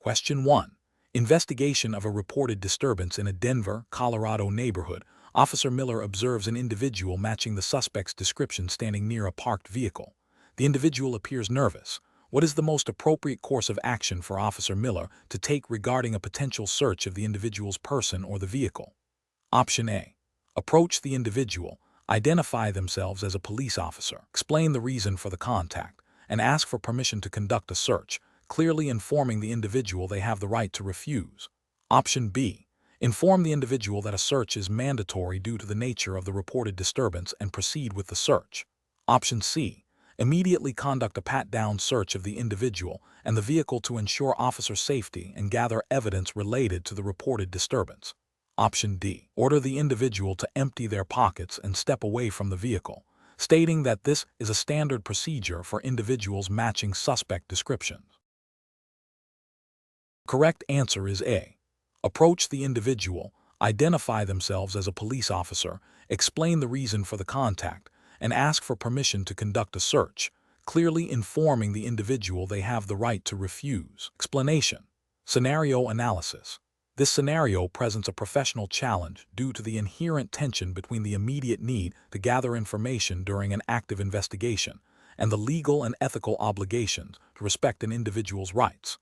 Question 1. Investigation of a reported disturbance in a Denver, Colorado neighborhood. Officer Miller observes an individual matching the suspect's description standing near a parked vehicle. The individual appears nervous. What is the most appropriate course of action for Officer Miller to take regarding a potential search of the individual's person or the vehicle? Option A. Approach the individual, identify themselves as a police officer, explain the reason for the contact, and ask for permission to conduct a search, clearly informing the individual they have the right to refuse. Option B. Inform the individual that a search is mandatory due to the nature of the reported disturbance and proceed with the search. Option C. Immediately conduct a pat-down search of the individual and the vehicle to ensure officer safety and gather evidence related to the reported disturbance. Option D. Order the individual to empty their pockets and step away from the vehicle, stating that this is a standard procedure for individuals matching suspect descriptions. Correct answer is A. Approach the individual, identify themselves as a police officer, explain the reason for the contact, and ask for permission to conduct a search, clearly informing the individual they have the right to refuse. Explanation. Scenario analysis. This scenario presents a professional challenge due to the inherent tension between the immediate need to gather information during an active investigation and the legal and ethical obligations to respect an individual's rights.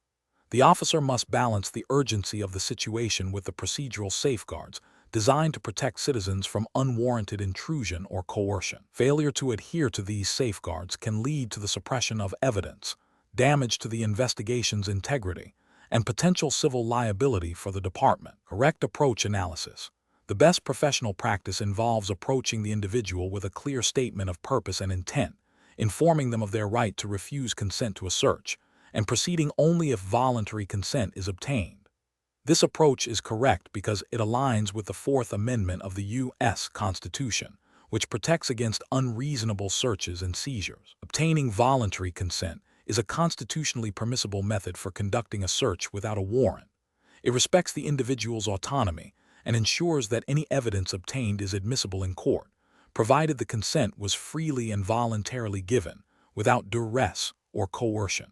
The officer must balance the urgency of the situation with the procedural safeguards designed to protect citizens from unwarranted intrusion or coercion. Failure to adhere to these safeguards can lead to the suppression of evidence, damage to the investigation's integrity, and potential civil liability for the department. Correct approach analysis. The best professional practice involves approaching the individual with a clear statement of purpose and intent, informing them of their right to refuse consent to a search, and proceeding only if voluntary consent is obtained. This approach is correct because it aligns with the Fourth Amendment of the U.S. Constitution, which protects against unreasonable searches and seizures. Obtaining voluntary consent is a constitutionally permissible method for conducting a search without a warrant. It respects the individual's autonomy and ensures that any evidence obtained is admissible in court, provided the consent was freely and voluntarily given, without duress or coercion.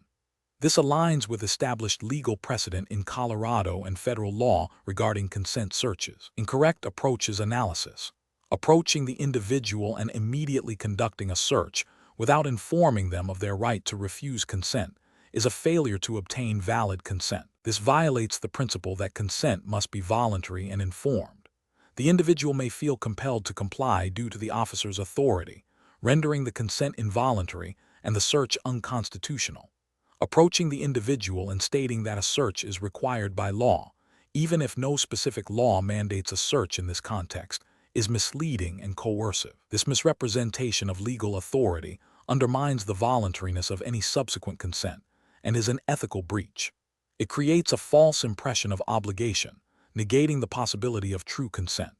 This aligns with established legal precedent in Colorado and federal law regarding consent searches. Incorrect approaches analysis. Approaching the individual and immediately conducting a search without informing them of their right to refuse consent is a failure to obtain valid consent. This violates the principle that consent must be voluntary and informed. The individual may feel compelled to comply due to the officer's authority, rendering the consent involuntary and the search unconstitutional. Approaching the individual and stating that a search is required by law, even if no specific law mandates a search in this context, is misleading and coercive. This misrepresentation of legal authority undermines the voluntariness of any subsequent consent and is an ethical breach. It creates a false impression of obligation, negating the possibility of true consent.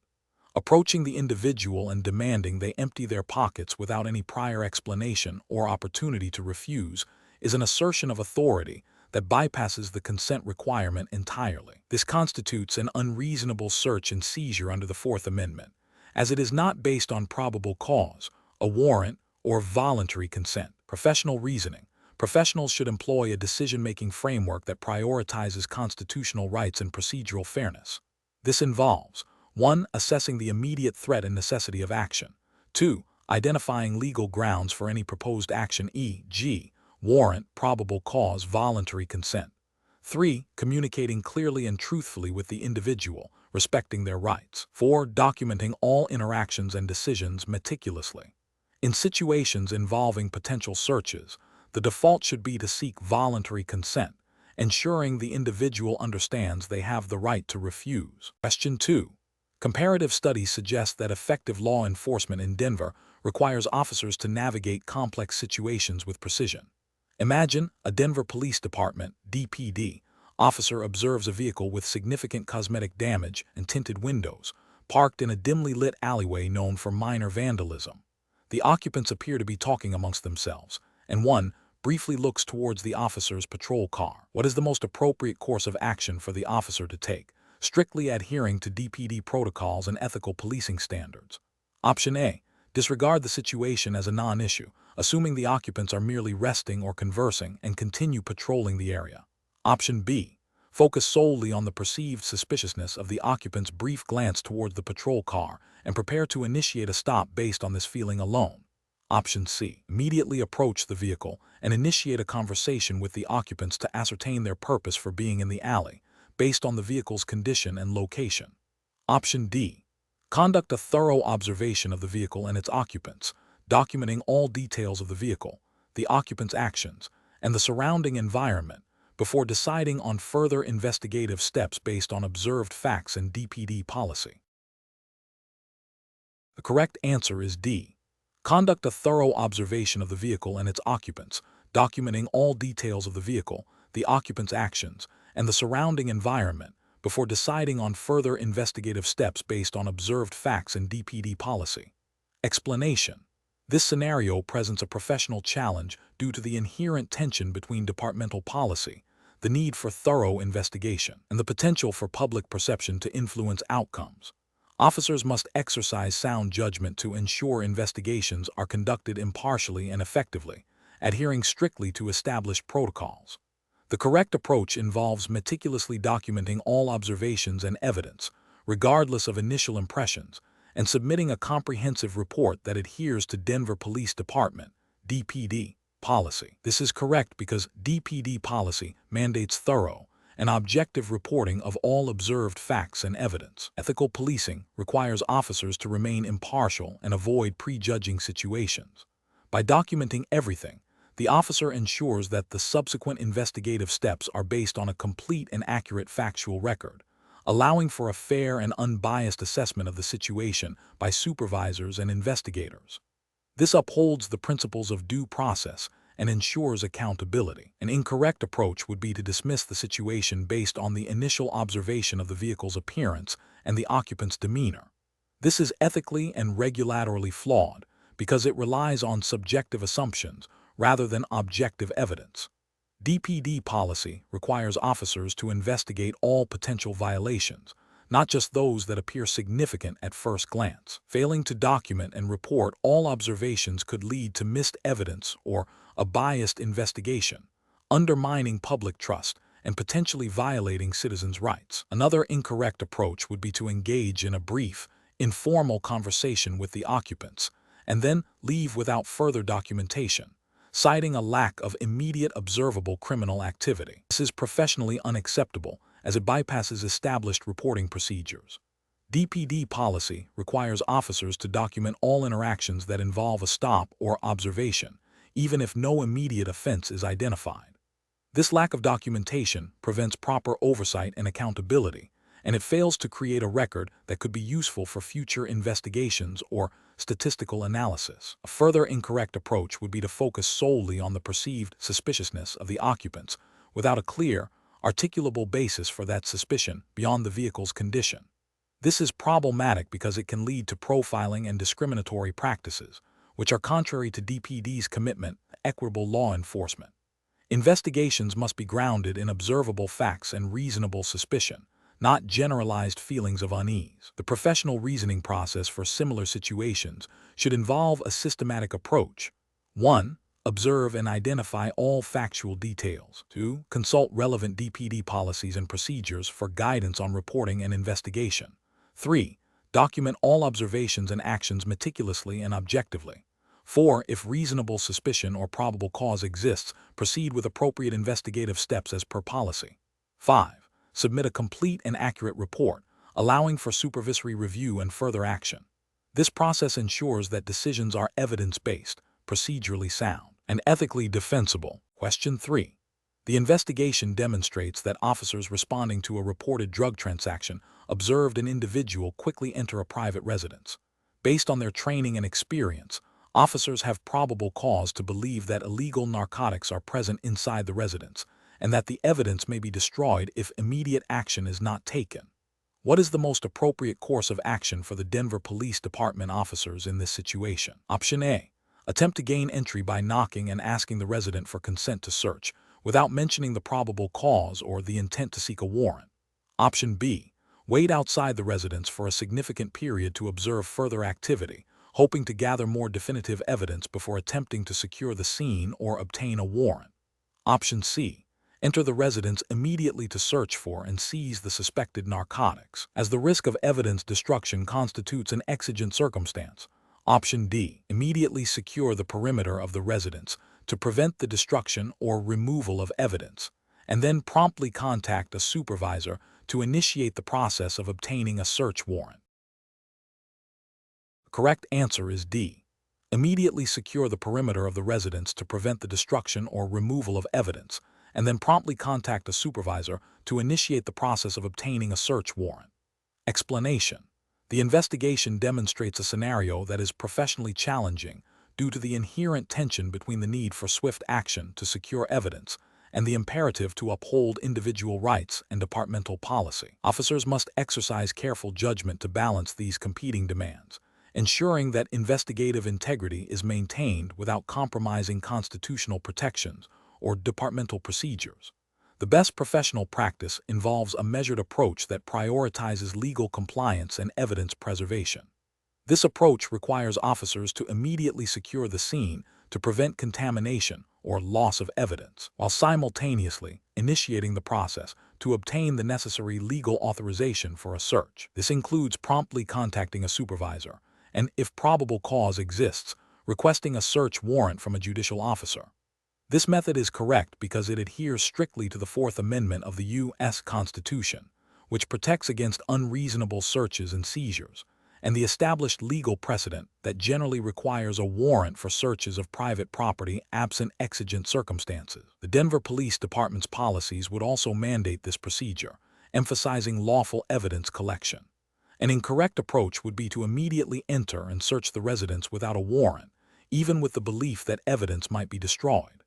Approaching the individual and demanding they empty their pockets without any prior explanation or opportunity to refuse is an assertion of authority that bypasses the consent requirement entirely. This constitutes an unreasonable search and seizure under the Fourth Amendment, as it is not based on probable cause, a warrant, or voluntary consent. Professional reasoning. Professionals should employ a decision-making framework that prioritizes constitutional rights and procedural fairness. This involves 1. Assessing the immediate threat and necessity of action. 2. Identifying legal grounds for any proposed action, e.g., warrant, probable cause, voluntary consent. 3. Communicating clearly and truthfully with the individual, respecting their rights. 4. Documenting all interactions and decisions meticulously. In situations involving potential searches, the default should be to seek voluntary consent, ensuring the individual understands they have the right to refuse. Question 2. Comparative studies suggest that effective law enforcement in Denver requires officers to navigate complex situations with precision. Imagine a Denver Police Department, DPD, officer observes a vehicle with significant cosmetic damage and tinted windows, parked in a dimly lit alleyway known for minor vandalism. The occupants appear to be talking amongst themselves, and one briefly looks towards the officer's patrol car. What is the most appropriate course of action for the officer to take, strictly adhering to DPD protocols and ethical policing standards? Option A. Disregard the situation as a non-issue, assuming the occupants are merely resting or conversing, and continue patrolling the area. Option B. Focus solely on the perceived suspiciousness of the occupant's brief glance towards the patrol car and prepare to initiate a stop based on this feeling alone. Option C. Immediately approach the vehicle and initiate a conversation with the occupants to ascertain their purpose for being in the alley, based on the vehicle's condition and location. Option D. Conduct a thorough observation of the vehicle and its occupants, documenting all details of the vehicle, the occupant's actions, and the surrounding environment, before deciding on further investigative steps based on observed facts and DPD policy. The correct answer is D. Conduct a thorough observation of the vehicle and its occupants, documenting all details of the vehicle, the occupant's actions, and the surrounding environment, before deciding on further investigative steps based on observed facts and DPD policy. Explanation. This scenario presents a professional challenge due to the inherent tension between departmental policy, the need for thorough investigation, and the potential for public perception to influence outcomes. Officers must exercise sound judgment to ensure investigations are conducted impartially and effectively, adhering strictly to established protocols. The correct approach involves meticulously documenting all observations and evidence, regardless of initial impressions, and submitting a comprehensive report that adheres to Denver Police Department (DPD) policy. This is correct because DPD policy mandates thorough and objective reporting of all observed facts and evidence. Ethical policing requires officers to remain impartial and avoid prejudging situations. By documenting everything, the officer ensures that the subsequent investigative steps are based on a complete and accurate factual record, allowing for a fair and unbiased assessment of the situation by supervisors and investigators. This upholds the principles of due process and ensures accountability. An incorrect approach would be to dismiss the situation based on the initial observation of the vehicle's appearance and the occupant's demeanor. This is ethically and regulatorily flawed because it relies on subjective assumptions rather than objective evidence. DPD policy requires officers to investigate all potential violations, not just those that appear significant at first glance. Failing to document and report all observations could lead to missed evidence or a biased investigation, undermining public trust and potentially violating citizens' rights. Another incorrect approach would be to engage in a brief, informal conversation with the occupants and then leave without further documentation, citing a lack of immediate observable criminal activity. This is professionally unacceptable as it bypasses established reporting procedures. DPD policy requires officers to document all interactions that involve a stop or observation, even if no immediate offense is identified. This lack of documentation prevents proper oversight and accountability, and it fails to create a record that could be useful for future investigations or statistical analysis. A further incorrect approach would be to focus solely on the perceived suspiciousness of the occupants without a clear, articulable basis for that suspicion beyond the vehicle's condition. This is problematic because it can lead to profiling and discriminatory practices, which are contrary to DPD's commitment to equitable law enforcement. Investigations must be grounded in observable facts and reasonable suspicion, not generalized feelings of unease. The professional reasoning process for similar situations should involve a systematic approach. 1. Observe and identify all factual details. 2. Consult relevant DPD policies and procedures for guidance on reporting and investigation. 3. Document all observations and actions meticulously and objectively. 4. If reasonable suspicion or probable cause exists, proceed with appropriate investigative steps as per policy. 5. Submit a complete and accurate report, allowing for supervisory review and further action. This process ensures that decisions are evidence-based, procedurally sound, and ethically defensible. Question 3. The investigation demonstrates that officers responding to a reported drug transaction observed an individual quickly enter a private residence. Based on their training and experience, officers have probable cause to believe that illegal narcotics are present inside the residence, and that the evidence may be destroyed if immediate action is not taken. What is the most appropriate course of action for the Denver Police Department officers in this situation? Option A. Attempt to gain entry by knocking and asking the resident for consent to search, without mentioning the probable cause or the intent to seek a warrant. Option B. Wait outside the residence for a significant period to observe further activity, hoping to gather more definitive evidence before attempting to secure the scene or obtain a warrant. Option C. enter the residence immediately to search for and seize the suspected narcotics, as the risk of evidence destruction constitutes an exigent circumstance. Option D. Immediately secure the perimeter of the residence to prevent the destruction or removal of evidence, and then promptly contact a supervisor to initiate the process of obtaining a search warrant. The correct answer is D. Immediately secure the perimeter of the residence to prevent the destruction or removal of evidence, and then promptly contact a supervisor to initiate the process of obtaining a search warrant. Explanation: the investigation demonstrates a scenario that is professionally challenging due to the inherent tension between the need for swift action to secure evidence and the imperative to uphold individual rights and departmental policy. Officers must exercise careful judgment to balance these competing demands, ensuring that investigative integrity is maintained without compromising constitutional protections or departmental procedures. The best professional practice involves a measured approach that prioritizes legal compliance and evidence preservation. This approach requires officers to immediately secure the scene to prevent contamination or loss of evidence, while simultaneously initiating the process to obtain the necessary legal authorization for a search. This includes promptly contacting a supervisor and, if probable cause exists, requesting a search warrant from a judicial officer. This method is correct because it adheres strictly to the Fourth Amendment of the U.S. Constitution, which protects against unreasonable searches and seizures, and the established legal precedent that generally requires a warrant for searches of private property absent exigent circumstances. The Denver Police Department's policies would also mandate this procedure, emphasizing lawful evidence collection. An incorrect approach would be to immediately enter and search the residence without a warrant, even with the belief that evidence might be destroyed.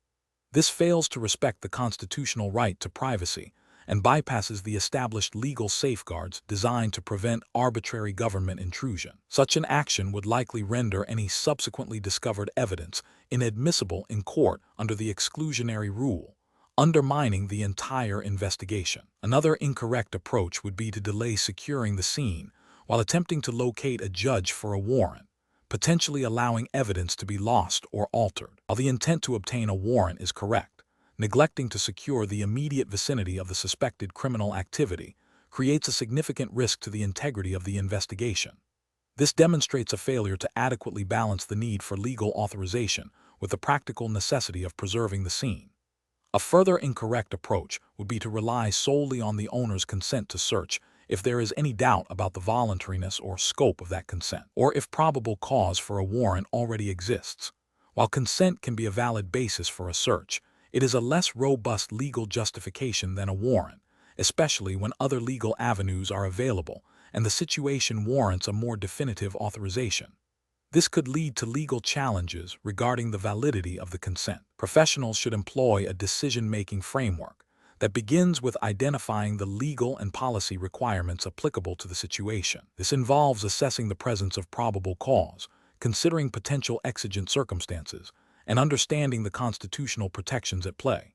This fails to respect the constitutional right to privacy and bypasses the established legal safeguards designed to prevent arbitrary government intrusion. Such an action would likely render any subsequently discovered evidence inadmissible in court under the exclusionary rule, undermining the entire investigation. Another incorrect approach would be to delay securing the scene while attempting to locate a judge for a warrant, potentially allowing evidence to be lost or altered. While the intent to obtain a warrant is correct, neglecting to secure the immediate vicinity of the suspected criminal activity creates a significant risk to the integrity of the investigation. This demonstrates a failure to adequately balance the need for legal authorization with the practical necessity of preserving the scene. A further incorrect approach would be to rely solely on the owner's consent to search if there is any doubt about the voluntariness or scope of that consent, or if probable cause for a warrant already exists. While consent can be a valid basis for a search, it is a less robust legal justification than a warrant, especially when other legal avenues are available and the situation warrants a more definitive authorization. This could lead to legal challenges regarding the validity of the consent. Professionals should employ a decision-making framework that begins with identifying the legal and policy requirements applicable to the situation. This involves assessing the presence of probable cause, considering potential exigent circumstances, and understanding the constitutional protections at play.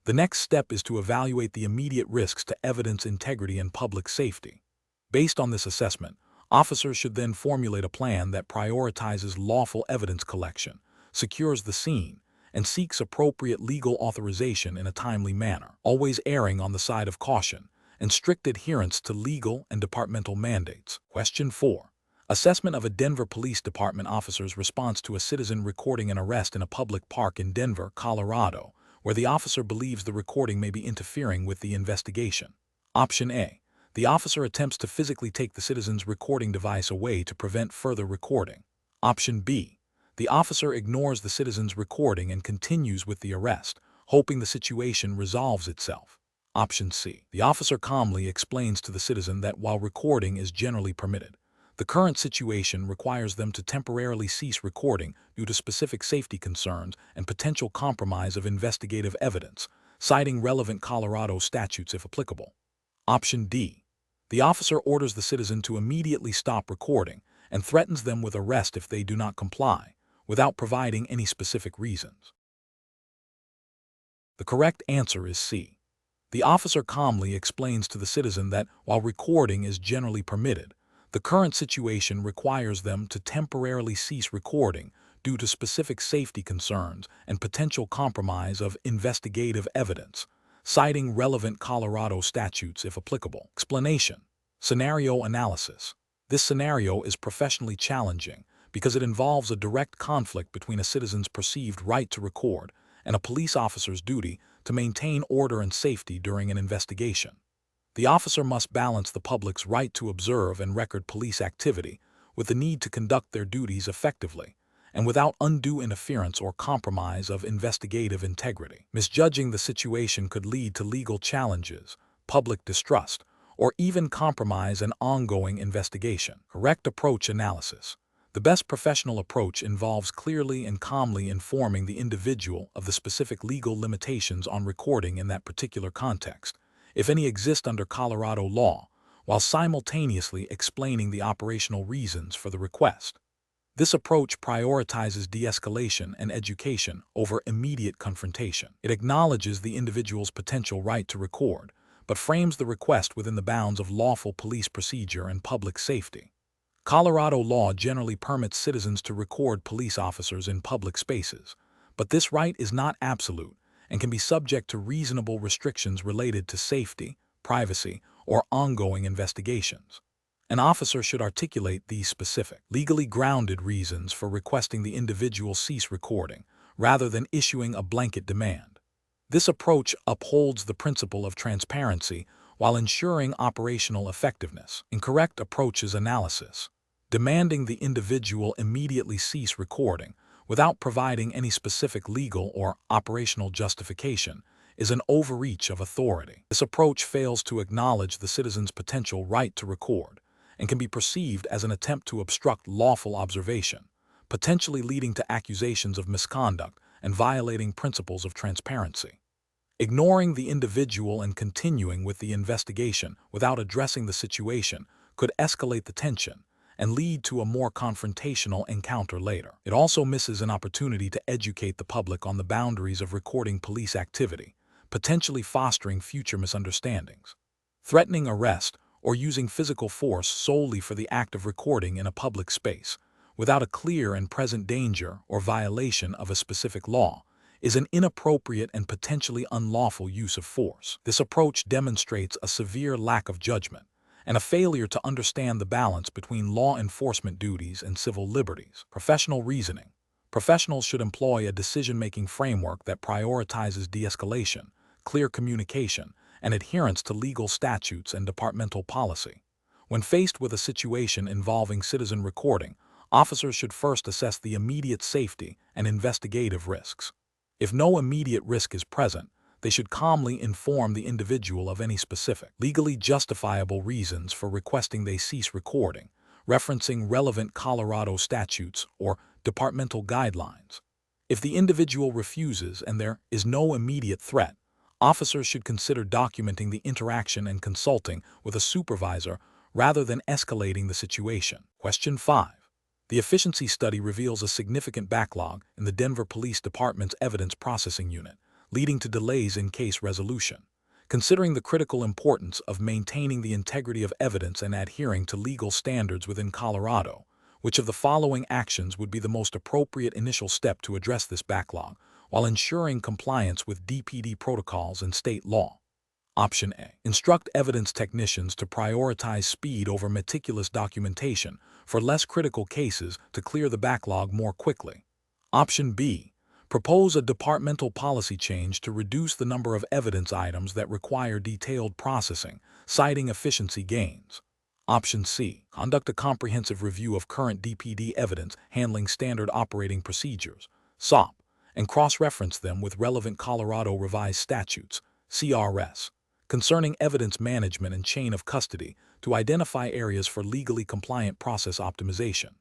The next step is to evaluate the immediate risks to evidence integrity and public safety. Based on this assessment, officers should then formulate a plan that prioritizes lawful evidence collection, secures the scene, and seeks appropriate legal authorization in a timely manner, always erring on the side of caution and strict adherence to legal and departmental mandates. Question 4. Assessment of a Denver Police Department officer's response to a citizen recording an arrest in a public park in Denver, Colorado, where the officer believes the recording may be interfering with the investigation. Option A. The officer attempts to physically take the citizen's recording device away to prevent further recording. Option B. The officer ignores the citizen's recording and continues with the arrest, hoping the situation resolves itself. Option C. The officer calmly explains to the citizen that while recording is generally permitted, the current situation requires them to temporarily cease recording due to specific safety concerns and potential compromise of investigative evidence, citing relevant Colorado statutes if applicable. Option D. The officer orders the citizen to immediately stop recording and threatens them with arrest if they do not comply, without providing any specific reasons. The correct answer is C. The officer calmly explains to the citizen that while recording is generally permitted, the current situation requires them to temporarily cease recording due to specific safety concerns and potential compromise of investigative evidence, citing relevant Colorado statutes if applicable. Explanation. Scenario analysis. This scenario is professionally challenging because it involves a direct conflict between a citizen's perceived right to record and a police officer's duty to maintain order and safety during an investigation. The officer must balance the public's right to observe and record police activity with the need to conduct their duties effectively and without undue interference or compromise of investigative integrity. Misjudging the situation could lead to legal challenges, public distrust, or even compromise an ongoing investigation. Correct approach analysis. The best professional approach involves clearly and calmly informing the individual of the specific legal limitations on recording in that particular context, if any exist under Colorado law, while simultaneously explaining the operational reasons for the request. This approach prioritizes de-escalation and education over immediate confrontation. It acknowledges the individual's potential right to record, but frames the request within the bounds of lawful police procedure and public safety. Colorado law generally permits citizens to record police officers in public spaces, but this right is not absolute and can be subject to reasonable restrictions related to safety, privacy, or ongoing investigations. An officer should articulate these specific, legally grounded reasons for requesting the individual cease recording, rather than issuing a blanket demand. This approach upholds the principle of transparency while ensuring operational effectiveness. Incorrect approaches analysis. Demanding the individual immediately cease recording without providing any specific legal or operational justification is an overreach of authority. This approach fails to acknowledge the citizen's potential right to record and can be perceived as an attempt to obstruct lawful observation, potentially leading to accusations of misconduct and violating principles of transparency. Ignoring the individual and continuing with the investigation without addressing the situation could escalate the tension and lead to a more confrontational encounter later. It also misses an opportunity to educate the public on the boundaries of recording police activity, potentially fostering future misunderstandings. Threatening arrest or using physical force solely for the act of recording in a public space, without a clear and present danger or violation of a specific law, is an inappropriate and potentially unlawful use of force. This approach demonstrates a severe lack of judgment and a failure to understand the balance between law enforcement duties and civil liberties. Professional reasoning. Professionals should employ a decision-making framework that prioritizes de-escalation, clear communication, and adherence to legal statutes and departmental policy. When faced with a situation involving citizen recording, officers should first assess the immediate safety and investigative risks. If no immediate risk is present, they should calmly inform the individual of any specific, legally justifiable reasons for requesting they cease recording, referencing relevant Colorado statutes or departmental guidelines. If the individual refuses and there is no immediate threat, officers should consider documenting the interaction and consulting with a supervisor rather than escalating the situation. Question 5. The efficiency study reveals a significant backlog in the Denver Police Department's evidence processing unit, leading to delays in case resolution. Considering the critical importance of maintaining the integrity of evidence and adhering to legal standards within Colorado, which of the following actions would be the most appropriate initial step to address this backlog while ensuring compliance with DPD protocols and state law? Option A. Instruct evidence technicians to prioritize speed over meticulous documentation for less critical cases to clear the backlog more quickly. Option B. Propose a departmental policy change to reduce the number of evidence items that require detailed processing, citing efficiency gains. Option C. Conduct a comprehensive review of current DPD evidence handling standard operating procedures, SOP, and cross-reference them with relevant Colorado revised statutes, CRS, concerning evidence management and chain of custody to identify areas for legally compliant process optimization.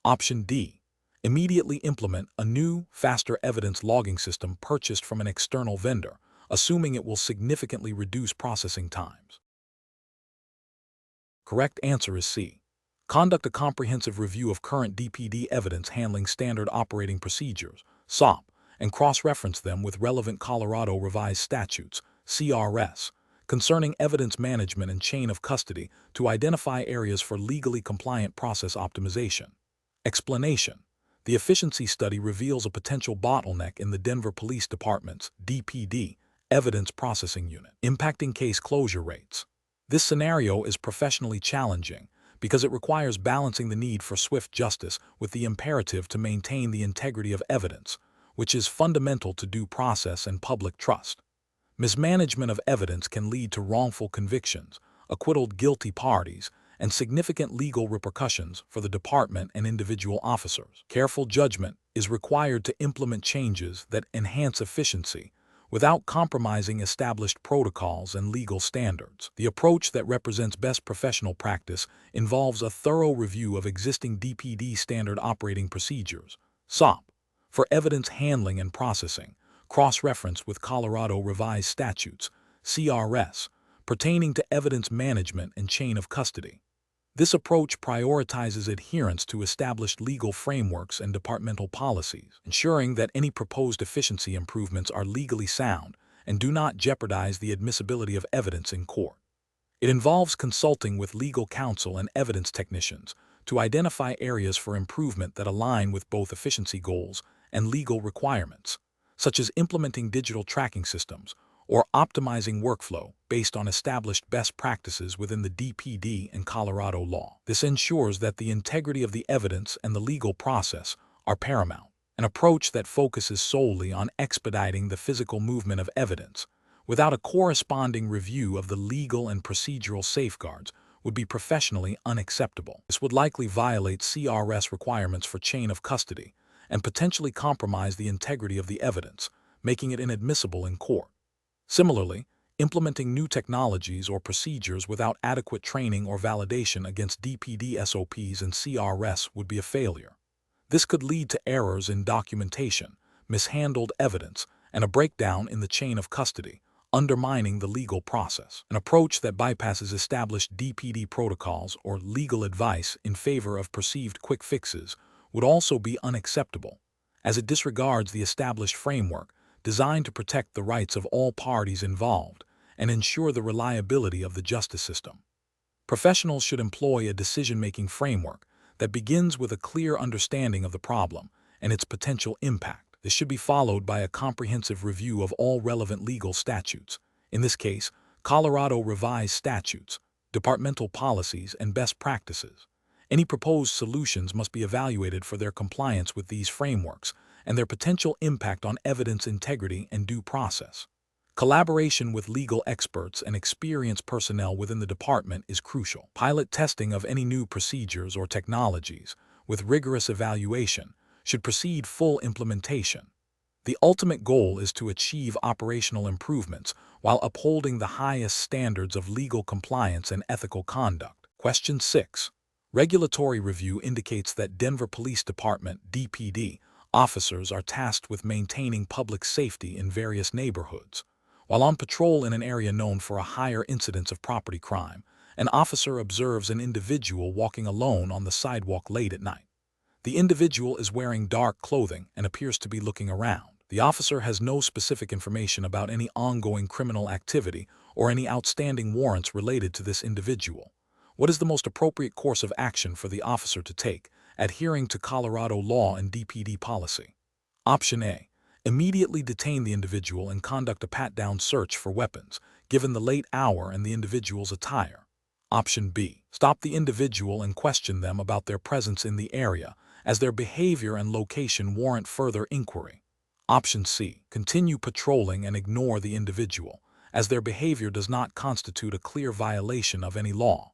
Option D. Immediately implement a new, faster evidence logging system purchased from an external vendor, assuming it will significantly reduce processing times. Correct answer is C. Conduct a comprehensive review of current DPD evidence handling standard operating procedures, SOP, and cross-reference them with relevant Colorado revised statutes, CRS, concerning evidence management and chain of custody to identify areas for legally compliant process optimization. Explanation. The efficiency study reveals a potential bottleneck in the Denver Police Department's DPD evidence processing unit, impacting case closure rates. This scenario is professionally challenging because it requires balancing the need for swift justice with the imperative to maintain the integrity of evidence, which is fundamental to due process and public trust. Mismanagement of evidence can lead to wrongful convictions, acquitted guilty parties, and significant legal repercussions for the department and individual officers. Careful judgment is required to implement changes that enhance efficiency without compromising established protocols and legal standards. The approach that represents best professional practice involves a thorough review of existing DPD standard operating procedures, SOP, for evidence handling and processing, cross-reference with Colorado Revised Statutes, CRS, pertaining to evidence management and chain of custody. This approach prioritizes adherence to established legal frameworks and departmental policies, ensuring that any proposed efficiency improvements are legally sound and do not jeopardize the admissibility of evidence in court. It involves consulting with legal counsel and evidence technicians to identify areas for improvement that align with both efficiency goals and legal requirements, such as implementing digital tracking systems or optimizing workflow based on established best practices within the DPD and Colorado law. This ensures that the integrity of the evidence and the legal process are paramount. An approach that focuses solely on expediting the physical movement of evidence without a corresponding review of the legal and procedural safeguards would be professionally unacceptable. This would likely violate CRS requirements for chain of custody and potentially compromise the integrity of the evidence, making it inadmissible in court. Similarly, implementing new technologies or procedures without adequate training or validation against DPD SOPs and CRS would be a failure. This could lead to errors in documentation, mishandled evidence, and a breakdown in the chain of custody, undermining the legal process. An approach that bypasses established DPD protocols or legal advice in favor of perceived quick fixes would also be unacceptable, as it disregards the established framework designed to protect the rights of all parties involved and ensure the reliability of the justice system. Professionals should employ a decision-making framework that begins with a clear understanding of the problem and its potential impact. This should be followed by a comprehensive review of all relevant legal statutes, in this case, Colorado Revised Statutes, departmental policies, and best practices. Any proposed solutions must be evaluated for their compliance with these frameworks and their potential impact on evidence integrity and due process. Collaboration with legal experts and experienced personnel within the department is crucial. Pilot testing of any new procedures or technologies, with rigorous evaluation, should precede full implementation. The ultimate goal is to achieve operational improvements while upholding the highest standards of legal compliance and ethical conduct. Question 6. Regulatory review indicates that Denver Police Department (DPD) officers are tasked with maintaining public safety in various neighborhoods. While on patrol in an area known for a higher incidence of property crime, an officer observes an individual walking alone on the sidewalk late at night. The individual is wearing dark clothing and appears to be looking around. The officer has no specific information about any ongoing criminal activity or any outstanding warrants related to this individual. What is the most appropriate course of action for the officer to take, adhering to Colorado law and DPD policy? Option A. Immediately detain the individual and conduct a pat-down search for weapons, given the late hour and the individual's attire. Option B. Stop the individual and question them about their presence in the area, as their behavior and location warrant further inquiry. Option C. Continue patrolling and ignore the individual, as their behavior does not constitute a clear violation of any law.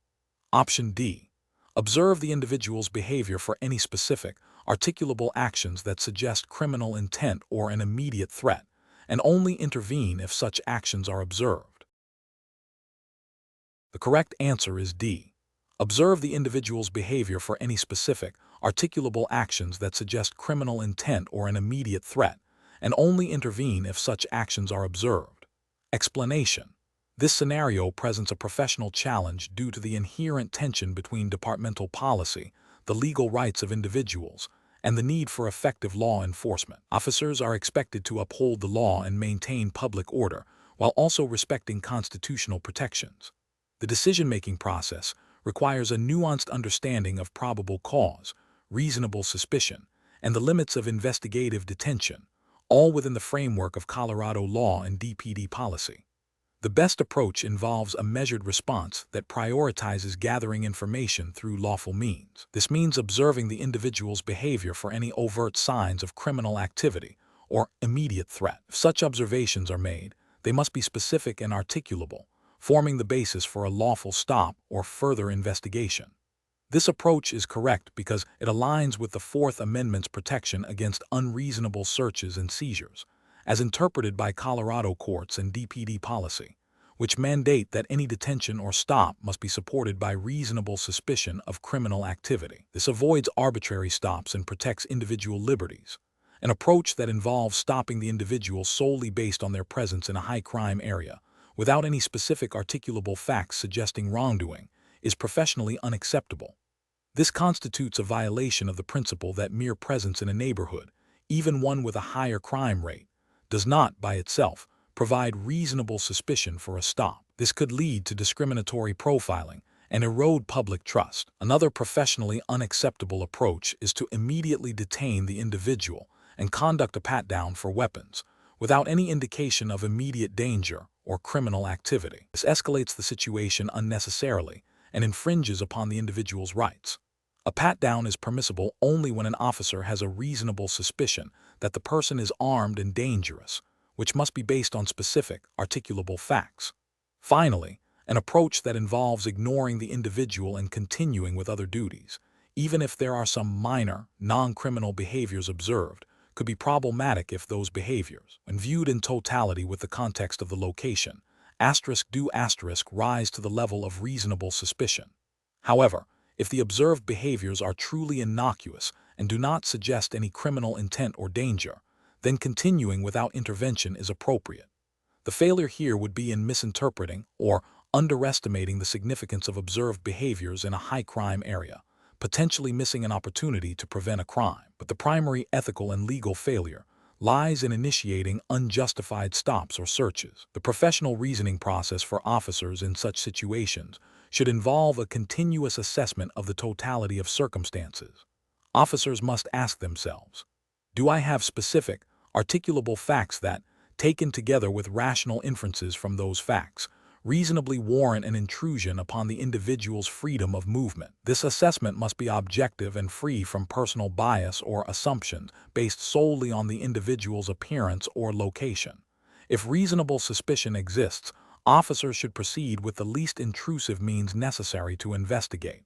Option D. Observe the individual's behavior for any specific, articulable actions that suggest criminal intent or an immediate threat, and only intervene if such actions are observed. The correct answer is D. Observe the individual's behavior for any specific, articulable actions that suggest criminal intent or an immediate threat, and only intervene if such actions are observed. Explanation. This scenario presents a professional challenge due to the inherent tension between departmental policy, the legal rights of individuals, and the need for effective law enforcement. Officers are expected to uphold the law and maintain public order, while also respecting constitutional protections. The decision-making process requires a nuanced understanding of probable cause, reasonable suspicion, and the limits of investigative detention, all within the framework of Colorado law and DPD policy. The best approach involves a measured response that prioritizes gathering information through lawful means. This means observing the individual's behavior for any overt signs of criminal activity or immediate threat. If such observations are made, they must be specific and articulable, forming the basis for a lawful stop or further investigation. This approach is correct because it aligns with the Fourth Amendment's protection against unreasonable searches and seizures, as interpreted by Colorado courts and DPD policy, which mandate that any detention or stop must be supported by reasonable suspicion of criminal activity. This avoids arbitrary stops and protects individual liberties. An approach that involves stopping the individual solely based on their presence in a high-crime area, without any specific articulable facts suggesting wrongdoing, is professionally unacceptable. This constitutes a violation of the principle that mere presence in a neighborhood, even one with a higher crime rate, does not, by itself, provide reasonable suspicion for a stop. This could lead to discriminatory profiling and erode public trust. Another professionally unacceptable approach is to immediately detain the individual and conduct a pat-down for weapons, without any indication of immediate danger or criminal activity. This escalates the situation unnecessarily and infringes upon the individual's rights. A pat-down is permissible only when an officer has a reasonable suspicion that the person is armed and dangerous, which must be based on specific, articulable facts. Finally, an approach that involves ignoring the individual and continuing with other duties, even if there are some minor, non-criminal behaviors observed, could be problematic if those behaviors, when viewed in totality with the context of the location, do rise to the level of reasonable suspicion. However, if the observed behaviors are truly innocuous and do not suggest any criminal intent or danger, then continuing without intervention is appropriate. The failure here would be in misinterpreting or underestimating the significance of observed behaviors in a high-crime area, potentially missing an opportunity to prevent a crime. But the primary ethical and legal failure lies in initiating unjustified stops or searches. The professional reasoning process for officers in such situations should involve a continuous assessment of the totality of circumstances. Officers must ask themselves, do I have specific, articulable facts that, taken together with rational inferences from those facts, reasonably warrant an intrusion upon the individual's freedom of movement? This assessment must be objective and free from personal bias or assumptions based solely on the individual's appearance or location. If reasonable suspicion exists, officers should proceed with the least intrusive means necessary to investigate.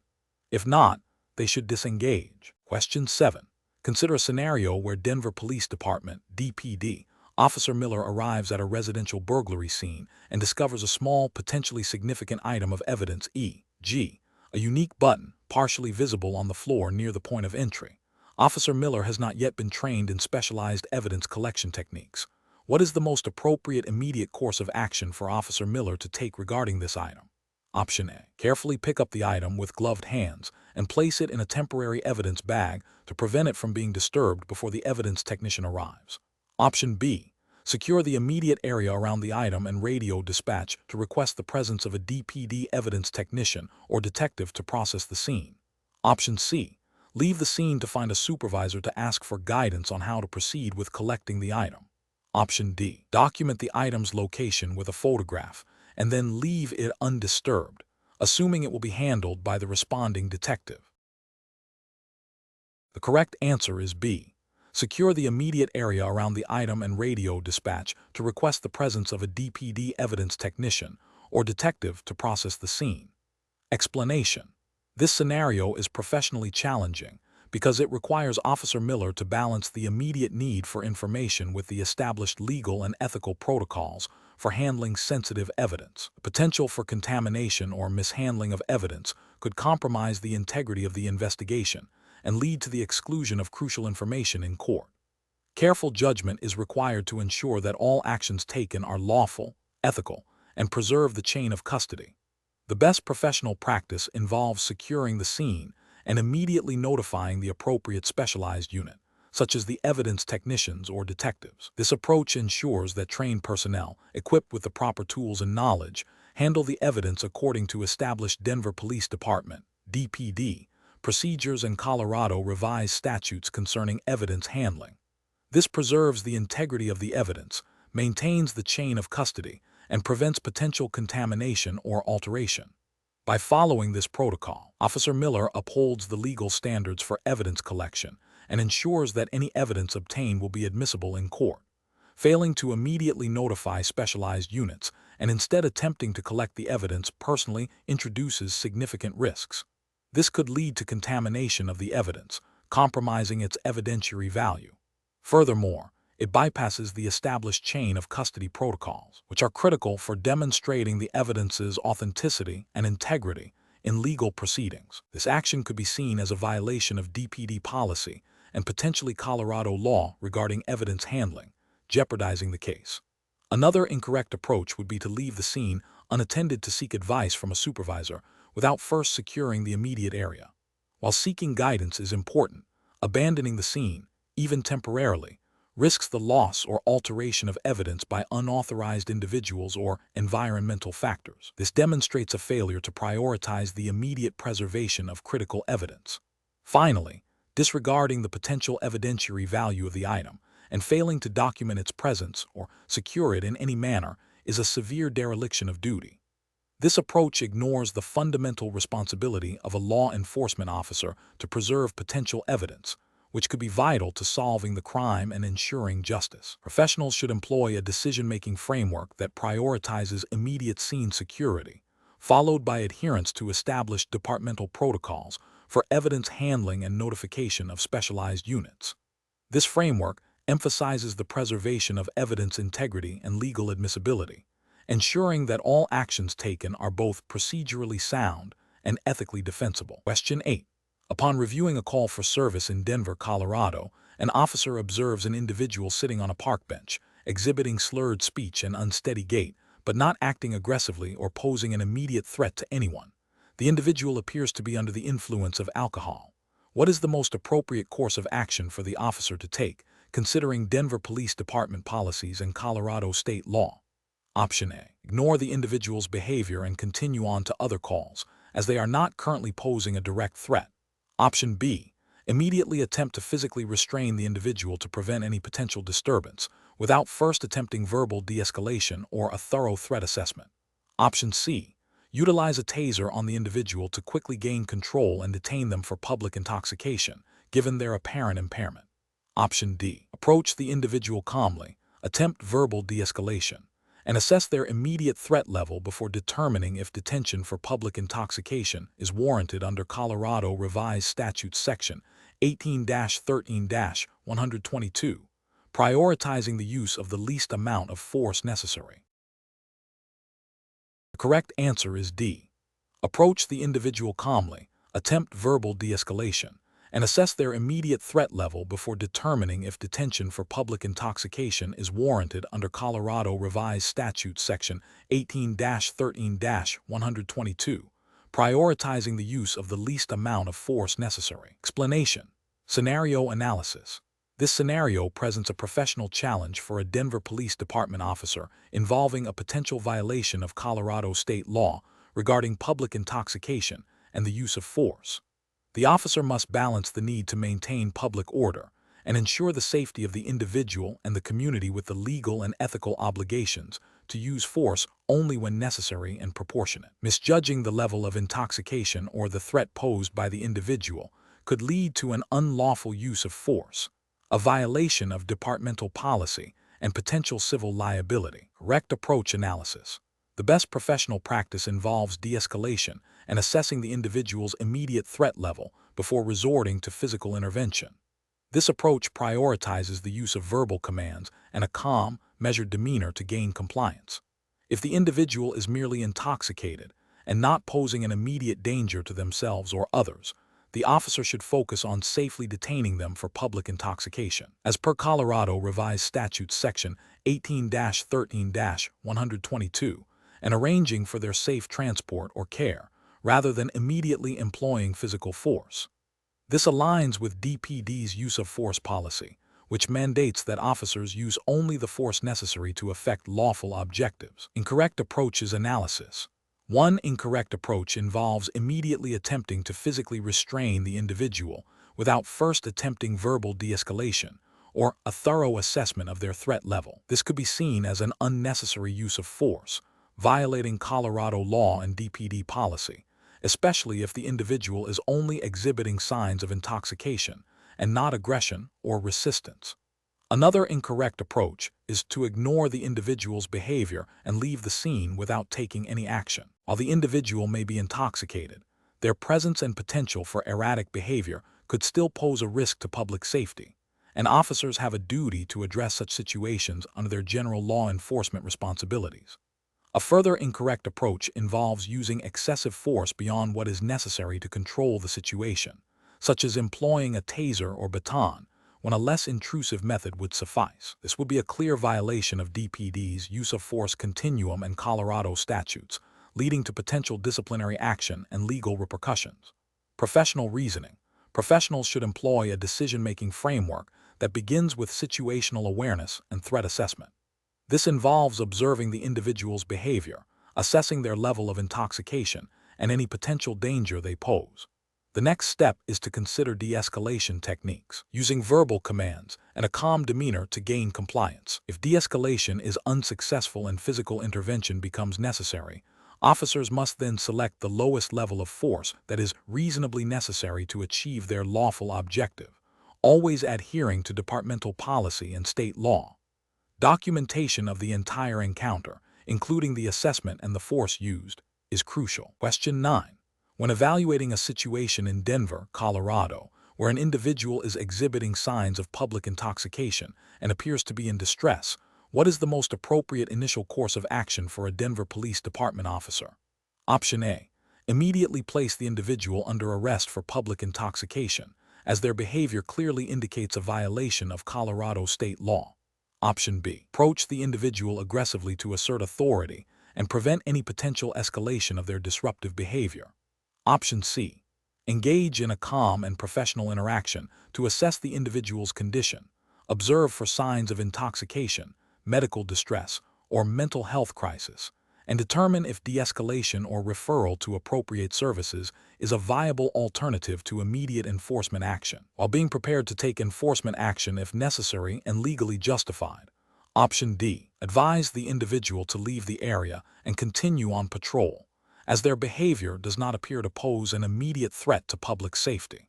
If not, they should disengage. Question 7. Consider a scenario where Denver Police Department, DPD, Officer Miller arrives at a residential burglary scene and discovers a small, potentially significant item of evidence, e.g., a unique button partially visible on the floor near the point of entry. Officer Miller has not yet been trained in specialized evidence collection techniques. What is the most appropriate immediate course of action for Officer Miller to take regarding this item? Option A. Carefully pick up the item with gloved hands and place it in a temporary evidence bag to prevent it from being disturbed before the evidence technician arrives. Option B. Secure the immediate area around the item and radio dispatch to request the presence of a DPD evidence technician or detective to process the scene. Option C. Leave the scene to find a supervisor to ask for guidance on how to proceed with collecting the item. Option D. Document the item's location with a photograph and then leave it undisturbed, assuming it will be handled by the responding detective. The correct answer is B. Secure the immediate area around the item and radio dispatch to request the presence of a DPD evidence technician or detective to process the scene. Explanation. This scenario is professionally challenging because it requires Officer Miller to balance the immediate need for information with the established legal and ethical protocols for handling sensitive evidence. The potential for contamination or mishandling of evidence could compromise the integrity of the investigation and lead to the exclusion of crucial information in court. Careful judgment is required to ensure that all actions taken are lawful, ethical, and preserve the chain of custody. The best professional practice involves securing the scene and immediately notifying the appropriate specialized unit, such as the evidence technicians or detectives. This approach ensures that trained personnel, equipped with the proper tools and knowledge, handle the evidence according to established Denver Police Department, DPD, procedures and Colorado revised statutes concerning evidence handling. This preserves the integrity of the evidence, maintains the chain of custody, and prevents potential contamination or alteration. By following this protocol, Officer Miller upholds the legal standards for evidence collection and ensures that any evidence obtained will be admissible in court. Failing to immediately notify specialized units and instead attempting to collect the evidence personally introduces significant risks. This could lead to contamination of the evidence, compromising its evidentiary value. Furthermore, it bypasses the established chain of custody protocols, which are critical for demonstrating the evidence's authenticity and integrity in legal proceedings. This action could be seen as a violation of DPD policy and potentially Colorado law regarding evidence handling, jeopardizing the case. Another incorrect approach would be to leave the scene unattended to seek advice from a supervisor without first securing the immediate area. While seeking guidance is important, abandoning the scene, even temporarily, risks the loss or alteration of evidence by unauthorized individuals or environmental factors. This demonstrates a failure to prioritize the immediate preservation of critical evidence. Finally, disregarding the potential evidentiary value of the item and failing to document its presence or secure it in any manner is a severe dereliction of duty. This approach ignores the fundamental responsibility of a law enforcement officer to preserve potential evidence, which could be vital to solving the crime and ensuring justice. Professionals should employ a decision-making framework that prioritizes immediate scene security, followed by adherence to established departmental protocols for evidence handling and notification of specialized units. This framework emphasizes the preservation of evidence integrity and legal admissibility, ensuring that all actions taken are both procedurally sound and ethically defensible. Question 8. Upon reviewing a call for service in Denver, Colorado, an officer observes an individual sitting on a park bench, exhibiting slurred speech and unsteady gait, but not acting aggressively or posing an immediate threat to anyone. The individual appears to be under the influence of alcohol. What is the most appropriate course of action for the officer to take, considering Denver Police Department policies and Colorado state law? Option A. Ignore the individual's behavior and continue on to other calls, as they are not currently posing a direct threat. Option B. Immediately attempt to physically restrain the individual to prevent any potential disturbance, without first attempting verbal de-escalation or a thorough threat assessment. Option C. Utilize a taser on the individual to quickly gain control and detain them for public intoxication, given their apparent impairment. Option D. Approach the individual calmly, attempt verbal de-escalation, and assess their immediate threat level before determining if detention for public intoxication is warranted under Colorado Revised Statutes Section 18-13-122, prioritizing the use of the least amount of force necessary. The correct answer is D. Approach the individual calmly, attempt verbal de-escalation, and assess their immediate threat level before determining if detention for public intoxication is warranted under Colorado Revised Statutes Section 18-13-122, prioritizing the use of the least amount of force necessary. Explanation. Scenario analysis. This scenario presents a professional challenge for a Denver Police Department officer involving a potential violation of Colorado state law regarding public intoxication and the use of force. The officer must balance the need to maintain public order and ensure the safety of the individual and the community with the legal and ethical obligations to use force only when necessary and proportionate. Misjudging the level of intoxication or the threat posed by the individual could lead to an unlawful use of force, a violation of departmental policy, and potential civil liability. Correct approach analysis. The best professional practice involves de-escalation and assessing the individual's immediate threat level before resorting to physical intervention. This approach prioritizes the use of verbal commands and a calm, measured demeanor to gain compliance. If the individual is merely intoxicated and not posing an immediate danger to themselves or others, the officer should focus on safely detaining them for public intoxication. As per Colorado Revised Statutes Section 18-13-122, and arranging for their safe transport or care, rather than immediately employing physical force. This aligns with DPD's use of force policy, which mandates that officers use only the force necessary to effect lawful objectives. Incorrect approach is analysis. One incorrect approach involves immediately attempting to physically restrain the individual without first attempting verbal de-escalation or a thorough assessment of their threat level. This could be seen as an unnecessary use of force, violating Colorado law and DPD policy, especially if the individual is only exhibiting signs of intoxication and not aggression or resistance. Another incorrect approach is to ignore the individual's behavior and leave the scene without taking any action. While the individual may be intoxicated, their presence and potential for erratic behavior could still pose a risk to public safety, and officers have a duty to address such situations under their general law enforcement responsibilities. A further incorrect approach involves using excessive force beyond what is necessary to control the situation, such as employing a taser or baton, when a less intrusive method would suffice. This would be a clear violation of DPD's use of force continuum and Colorado statutes, leading to potential disciplinary action and legal repercussions. Professional reasoning. Professionals should employ a decision-making framework that begins with situational awareness and threat assessment. This involves observing the individual's behavior, assessing their level of intoxication, and any potential danger they pose. The next step is to consider de-escalation techniques, using verbal commands and a calm demeanor to gain compliance. If de-escalation is unsuccessful and physical intervention becomes necessary, officers must then select the lowest level of force that is reasonably necessary to achieve their lawful objective, always adhering to departmental policy and state law. Documentation of the entire encounter, including the assessment and the force used, is crucial. Question 9. When evaluating a situation in Denver, Colorado, where an individual is exhibiting signs of public intoxication and appears to be in distress, what is the most appropriate initial course of action for a Denver Police Department officer? Option A. Immediately place the individual under arrest for public intoxication, as their behavior clearly indicates a violation of Colorado state law. Option B. Approach the individual aggressively to assert authority and prevent any potential escalation of their disruptive behavior. Option C. Engage in a calm and professional interaction to assess the individual's condition, observe for signs of intoxication, medical distress, or mental health crisis, and determine if de-escalation or referral to appropriate services is a viable alternative to immediate enforcement action, while being prepared to take enforcement action if necessary and legally justified. Option D. Advise the individual to leave the area and continue on patrol, as their behavior does not appear to pose an immediate threat to public safety.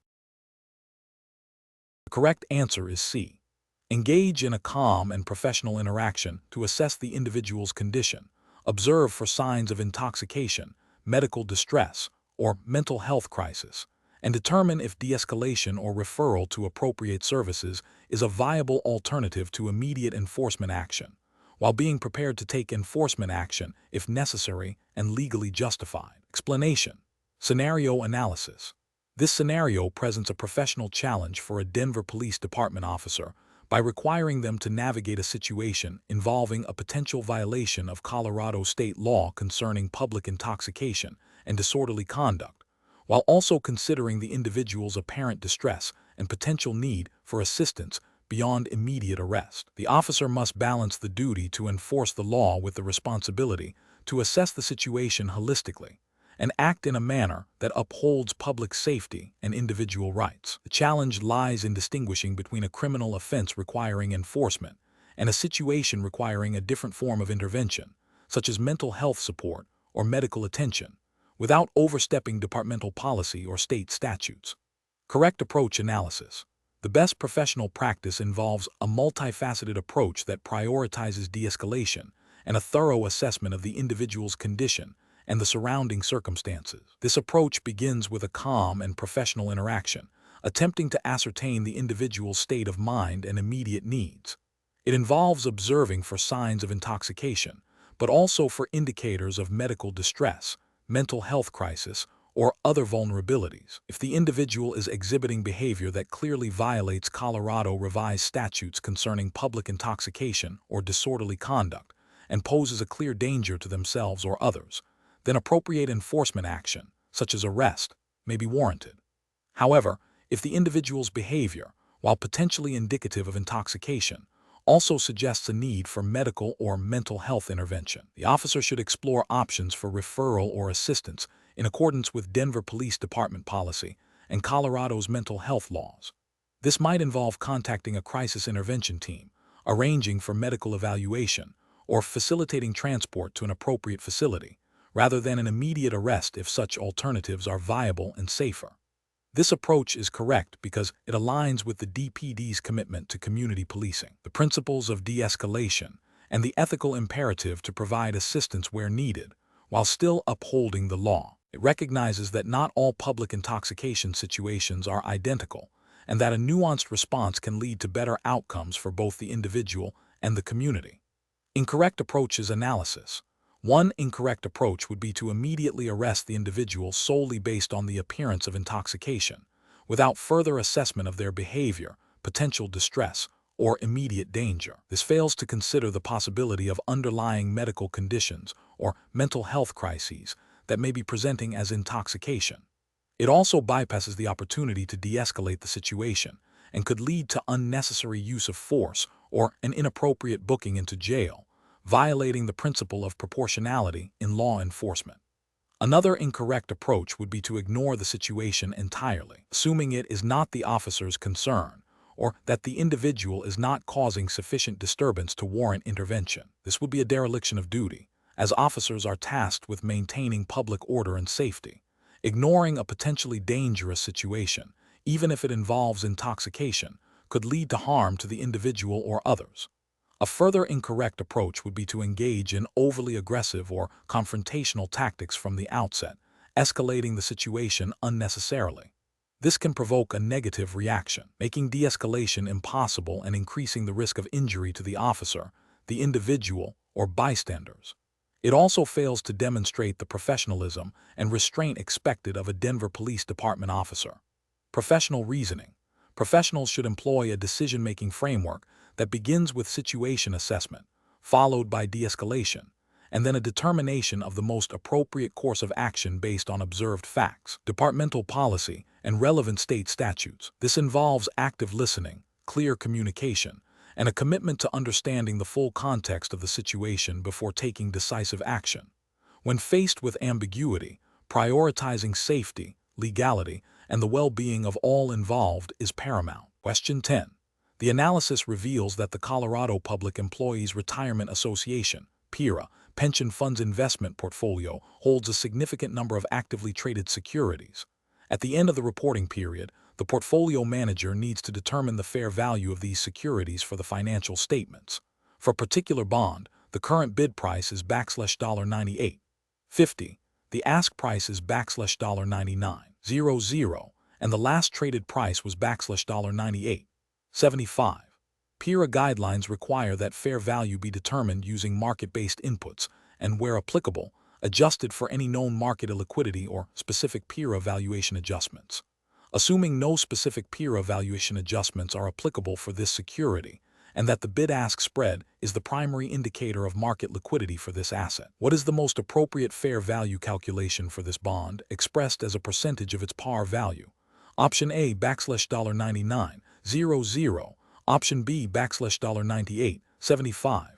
The correct answer is C. Engage in a calm and professional interaction to assess the individual's condition, observe for signs of intoxication, medical distress, or mental health crisis, and determine if de-escalation or referral to appropriate services is a viable alternative to immediate enforcement action, while being prepared to take enforcement action if necessary and legally justified. Explanation. Scenario analysis. This scenario presents a professional challenge for a Denver Police Department officer by requiring them to navigate a situation involving a potential violation of Colorado state law concerning public intoxication and disorderly conduct, while also considering the individual's apparent distress and potential need for assistance beyond immediate arrest. The officer must balance the duty to enforce the law with the responsibility to assess the situation holistically and act in a manner that upholds public safety and individual rights. The challenge lies in distinguishing between a criminal offense requiring enforcement and a situation requiring a different form of intervention, such as mental health support or medical attention, without overstepping departmental policy or state statutes. Correct approach analysis. The best professional practice involves a multifaceted approach that prioritizes de-escalation and a thorough assessment of the individual's condition and the surrounding circumstances. This approach begins with a calm and professional interaction, attempting to ascertain the individual's state of mind and immediate needs. It involves observing for signs of intoxication, but also for indicators of medical distress, mental health crisis, or other vulnerabilities. If the individual is exhibiting behavior that clearly violates Colorado revised statutes concerning public intoxication or disorderly conduct and poses a clear danger to themselves or others, then appropriate enforcement action, such as arrest, may be warranted. However, if the individual's behavior, while potentially indicative of intoxication, also suggests a need for medical or mental health intervention, the officer should explore options for referral or assistance in accordance with Denver Police Department policy and Colorado's mental health laws. This might involve contacting a crisis intervention team, arranging for medical evaluation, or facilitating transport to an appropriate facility, rather than an immediate arrest if such alternatives are viable and safer. This approach is correct because it aligns with the DPD's commitment to community policing, the principles of de-escalation, and the ethical imperative to provide assistance where needed, while still upholding the law. It recognizes that not all public intoxication situations are identical, and that a nuanced response can lead to better outcomes for both the individual and the community. Incorrect approaches analysis. One incorrect approach would be to immediately arrest the individual solely based on the appearance of intoxication, without further assessment of their behavior, potential distress, or immediate danger. This fails to consider the possibility of underlying medical conditions or mental health crises that may be presenting as intoxication. It also bypasses the opportunity to de-escalate the situation and could lead to unnecessary use of force or an inappropriate booking into jail, violating the principle of proportionality in law enforcement. Another incorrect approach would be to ignore the situation entirely, assuming it is not the officer's concern, or that the individual is not causing sufficient disturbance to warrant intervention. This would be a dereliction of duty, as officers are tasked with maintaining public order and safety. Ignoring a potentially dangerous situation, even if it involves intoxication, could lead to harm to the individual or others. A further incorrect approach would be to engage in overly aggressive or confrontational tactics from the outset, escalating the situation unnecessarily. This can provoke a negative reaction, making de-escalation impossible and increasing the risk of injury to the officer, the individual, or bystanders. It also fails to demonstrate the professionalism and restraint expected of a Denver Police Department officer. Professional reasoning. Professionals should employ a decision-making framework that begins with situation assessment, followed by de-escalation, and then a determination of the most appropriate course of action based on observed facts, departmental policy, and relevant state statutes. This involves active listening, clear communication, and a commitment to understanding the full context of the situation before taking decisive action. When faced with ambiguity, prioritizing safety, legality, and the well-being of all involved is paramount. Question 10. The analysis reveals that the Colorado Public Employees Retirement Association, PERA, pension funds investment portfolio holds a significant number of actively traded securities. At the end of the reporting period, the portfolio manager needs to determine the fair value of these securities for the financial statements. For a particular bond, the current bid price is $98.50. The ask price is $99.00, and the last traded price was $98.75. PERA guidelines require that fair value be determined using market-based inputs and, where applicable, adjusted for any known market illiquidity or specific PERA valuation adjustments. Assuming no specific PERA valuation adjustments are applicable for this security, and that the bid-ask spread is the primary indicator of market liquidity for this asset. What is the most appropriate fair value calculation for this bond, expressed as a percentage of its par value? Option A $99.00, Option B $98.75,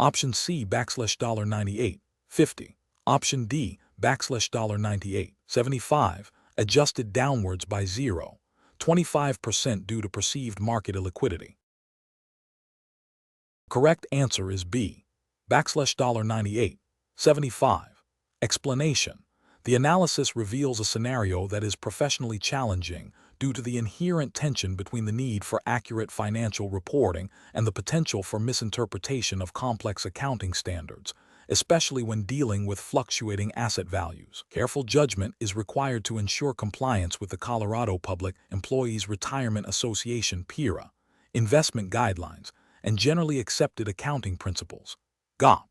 Option C $98.50, Option D $98.75, adjusted downwards by 0.25% due to perceived market illiquidity. Correct answer is B $98.75. Explanation. The analysis reveals a scenario that is professionally challenging due to the inherent tension between the need for accurate financial reporting and the potential for misinterpretation of complex accounting standards, especially when dealing with fluctuating asset values. Careful judgment is required to ensure compliance with the Colorado Public Employees Retirement Association (PERA) investment guidelines and generally accepted accounting principles (GAAP).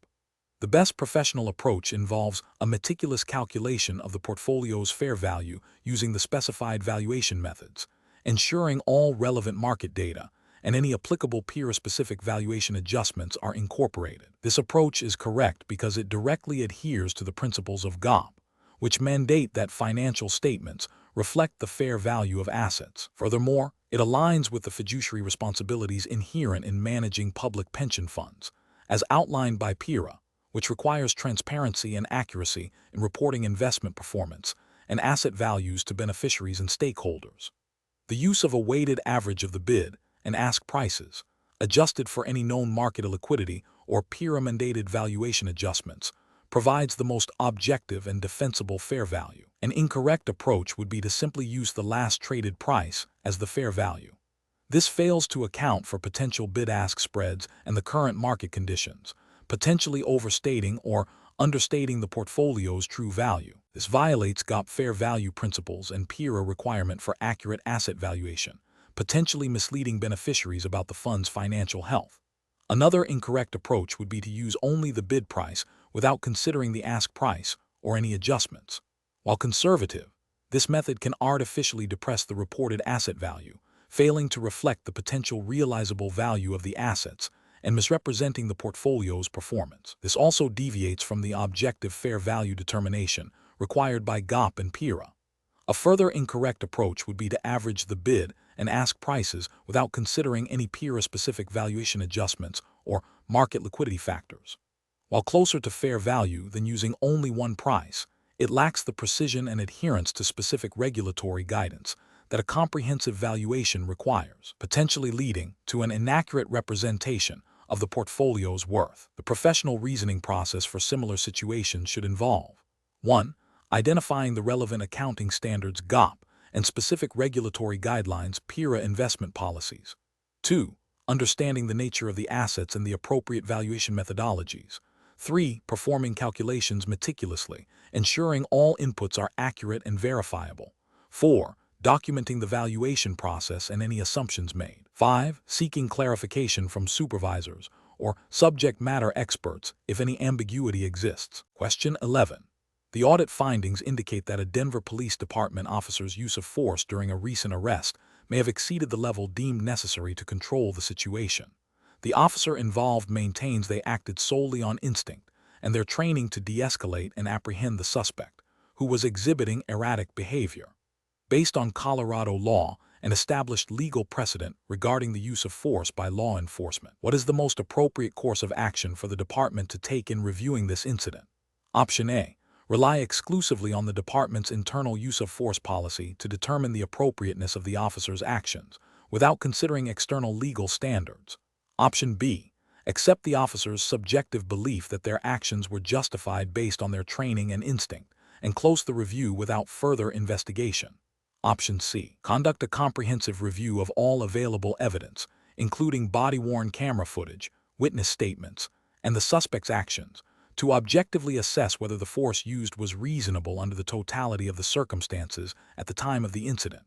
The best professional approach involves a meticulous calculation of the portfolio's fair value using the specified valuation methods, ensuring all relevant market data and any applicable PERA-specific valuation adjustments are incorporated. This approach is correct because it directly adheres to the principles of GAAP, which mandate that financial statements reflect the fair value of assets. Furthermore, it aligns with the fiduciary responsibilities inherent in managing public pension funds, as outlined by PERA, which requires transparency and accuracy in reporting investment performance and asset values to beneficiaries and stakeholders. The use of a weighted average of the bid and ask prices, adjusted for any known market illiquidity or peer-mandated valuation adjustments, provides the most objective and defensible fair value. An incorrect approach would be to simply use the last traded price as the fair value. This fails to account for potential bid-ask spreads and the current market conditions, potentially overstating or understating the portfolio's true value. This violates GAAP fair value principles and PIRA requirement for accurate asset valuation, potentially misleading beneficiaries about the fund's financial health. Another incorrect approach would be to use only the bid price without considering the ask price or any adjustments. While conservative, this method can artificially depress the reported asset value, failing to reflect the potential realizable value of the assets and misrepresenting the portfolio's performance. This also deviates from the objective fair value determination required by GAAP and PIRA. A further incorrect approach would be to average the bid and ask prices without considering any PIRA-specific valuation adjustments or market liquidity factors. While closer to fair value than using only one price, it lacks the precision and adherence to specific regulatory guidance that a comprehensive valuation requires, potentially leading to an inaccurate representation of the portfolio's worth. The professional reasoning process for similar situations should involve 1. Identifying the relevant accounting standards GAAP and specific regulatory guidelines PIRA investment policies. 2. Understanding the nature of the assets and the appropriate valuation methodologies. 3. Performing calculations meticulously, ensuring all inputs are accurate and verifiable. 4. Documenting the valuation process and any assumptions made. 5. Seeking clarification from supervisors or subject matter experts if any ambiguity exists. Question 11. The audit findings indicate that a Denver Police Department officer's use of force during a recent arrest may have exceeded the level deemed necessary to control the situation. The officer involved maintains they acted solely on instinct and their training to de-escalate and apprehend the suspect, who was exhibiting erratic behavior. Based on Colorado law and established legal precedent regarding the use of force by law enforcement, what is the most appropriate course of action for the department to take in reviewing this incident? Option A. Rely exclusively on the department's internal use of force policy to determine the appropriateness of the officer's actions, without considering external legal standards. Option B. Accept the officer's subjective belief that their actions were justified based on their training and instinct, and close the review without further investigation. Option C. Conduct a comprehensive review of all available evidence, including body-worn camera footage, witness statements, and the suspect's actions, to objectively assess whether the force used was reasonable under the totality of the circumstances at the time of the incident.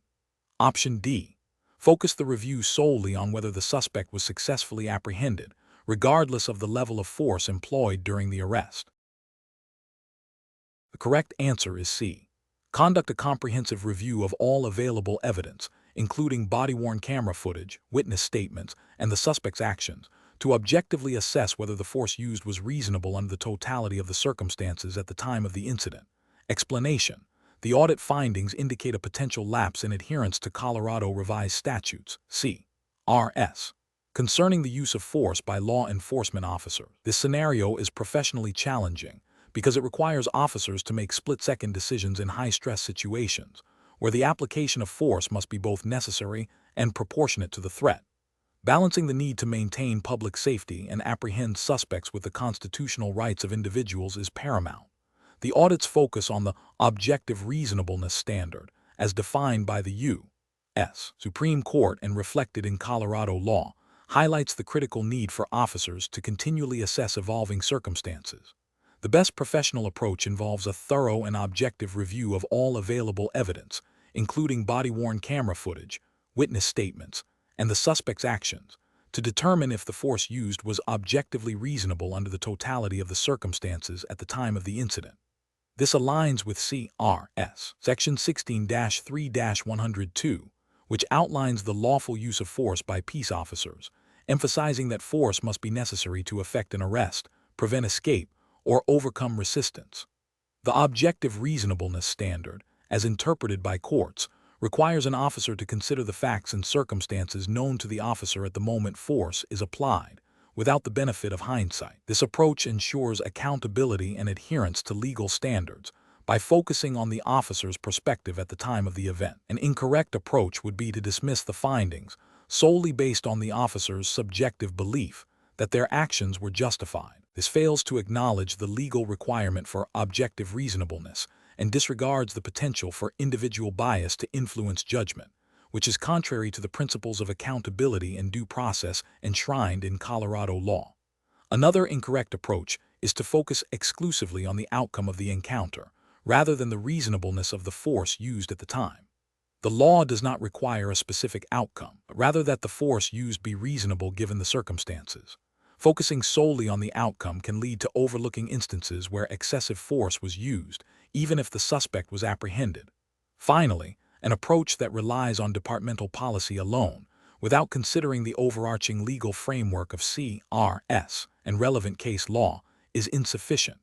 Option D. Focus the review solely on whether the suspect was successfully apprehended, regardless of the level of force employed during the arrest. The correct answer is C. Conduct a comprehensive review of all available evidence, including body-worn camera footage, witness statements, and the suspect's actions, to objectively assess whether the force used was reasonable under the totality of the circumstances at the time of the incident. Explanation: the audit findings indicate a potential lapse in adherence to Colorado Revised Statutes, C.R.S. concerning the use of force by law enforcement officers. This scenario is professionally challenging because it requires officers to make split-second decisions in high-stress situations, where the application of force must be both necessary and proportionate to the threat. Balancing the need to maintain public safety and apprehend suspects with the constitutional rights of individuals is paramount. The audit's focus on the objective reasonableness standard, as defined by the U.S. Supreme Court and reflected in Colorado law, highlights the critical need for officers to continually assess evolving circumstances. The best professional approach involves a thorough and objective review of all available evidence, including body-worn camera footage, witness statements, and the suspect's actions, to determine if the force used was objectively reasonable under the totality of the circumstances at the time of the incident. This aligns with C.R.S. Section 16-3-102, which outlines the lawful use of force by peace officers, emphasizing that force must be necessary to effect an arrest, prevent escape, or overcome resistance. The objective reasonableness standard, as interpreted by courts, requires an officer to consider the facts and circumstances known to the officer at the moment force is applied, without the benefit of hindsight. This approach ensures accountability and adherence to legal standards by focusing on the officer's perspective at the time of the event. An incorrect approach would be to dismiss the findings solely based on the officer's subjective belief that their actions were justified. This fails to acknowledge the legal requirement for objective reasonableness and disregards the potential for individual bias to influence judgment, which is contrary to the principles of accountability and due process enshrined in Colorado law. Another incorrect approach is to focus exclusively on the outcome of the encounter, rather than the reasonableness of the force used at the time. The law does not require a specific outcome, but rather that the force used be reasonable given the circumstances. Focusing solely on the outcome can lead to overlooking instances where excessive force was used, even if the suspect was apprehended. Finally, an approach that relies on departmental policy alone, without considering the overarching legal framework of CRS and relevant case law, is insufficient.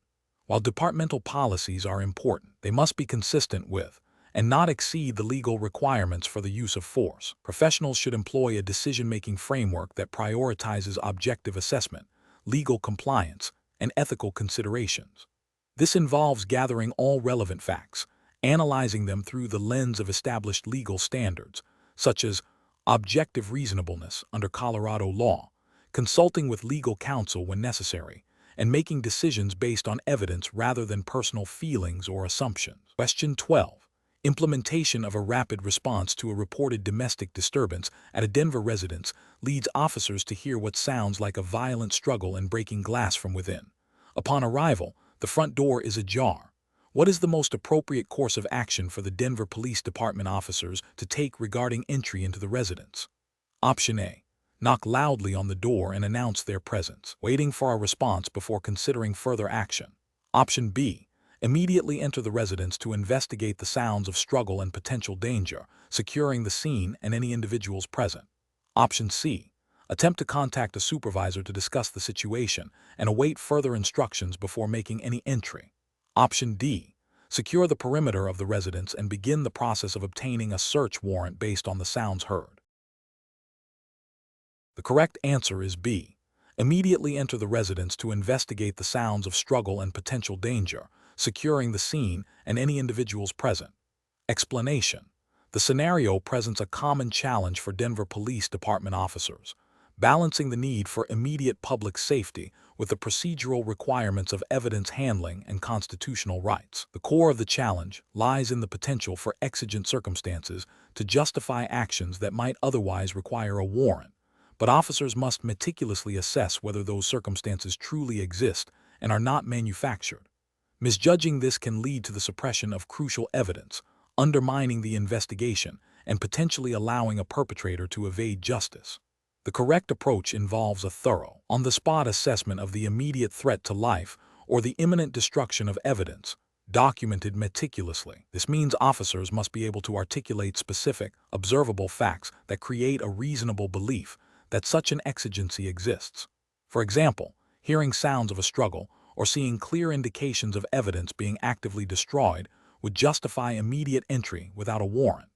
While departmental policies are important, they must be consistent with and not exceed the legal requirements for the use of force. Professionals should employ a decision-making framework that prioritizes objective assessment, legal compliance, and ethical considerations. This involves gathering all relevant facts, analyzing them through the lens of established legal standards, such as objective reasonableness under Colorado law, consulting with legal counsel when necessary, and making decisions based on evidence rather than personal feelings or assumptions. Question 12. Implementation of a rapid response to a reported domestic disturbance at a Denver residence leads officers to hear what sounds like a violent struggle and breaking glass from within. Upon arrival, the front door is ajar. What is the most appropriate course of action for the Denver Police Department officers to take regarding entry into the residence? Option A. Knock loudly on the door and announce their presence, waiting for a response before considering further action. Option B. Immediately enter the residence to investigate the sounds of struggle and potential danger, securing the scene and any individuals present. Option C. Attempt to contact a supervisor to discuss the situation and await further instructions before making any entry. Option D. Secure the perimeter of the residence and begin the process of obtaining a search warrant based on the sounds heard. The correct answer is B. Immediately enter the residence to investigate the sounds of struggle and potential danger, securing the scene and any individuals present. Explanation. The scenario presents a common challenge for Denver Police Department officers, balancing the need for immediate public safety with the procedural requirements of evidence handling and constitutional rights. The core of the challenge lies in the potential for exigent circumstances to justify actions that might otherwise require a warrant, but officers must meticulously assess whether those circumstances truly exist and are not manufactured. Misjudging this can lead to the suppression of crucial evidence, undermining the investigation, and potentially allowing a perpetrator to evade justice. The correct approach involves a thorough, on-the-spot assessment of the immediate threat to life or the imminent destruction of evidence, documented meticulously. This means officers must be able to articulate specific, observable facts that create a reasonable belief that such an exigency exists. For example, hearing sounds of a struggle or seeing clear indications of evidence being actively destroyed would justify immediate entry without a warrant.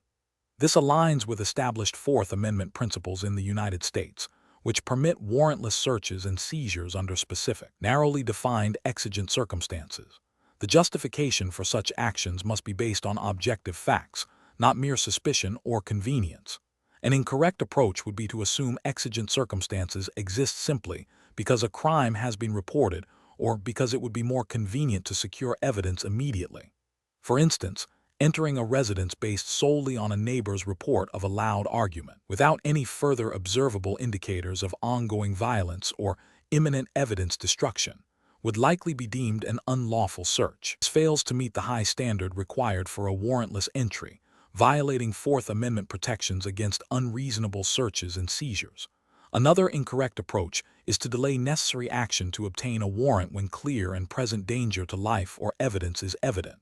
This aligns with established Fourth Amendment principles in the United States, which permit warrantless searches and seizures under specific, narrowly defined exigent circumstances. The justification for such actions must be based on objective facts, not mere suspicion or convenience. An incorrect approach would be to assume exigent circumstances exist simply because a crime has been reported or because it would be more convenient to secure evidence immediately. For instance, entering a residence based solely on a neighbor's report of a loud argument, without any further observable indicators of ongoing violence or imminent evidence destruction, would likely be deemed an unlawful search. This fails to meet the high standard required for a warrantless entry, violating Fourth Amendment protections against unreasonable searches and seizures. Another incorrect approach is to delay necessary action to obtain a warrant when clear and present danger to life or evidence is evident.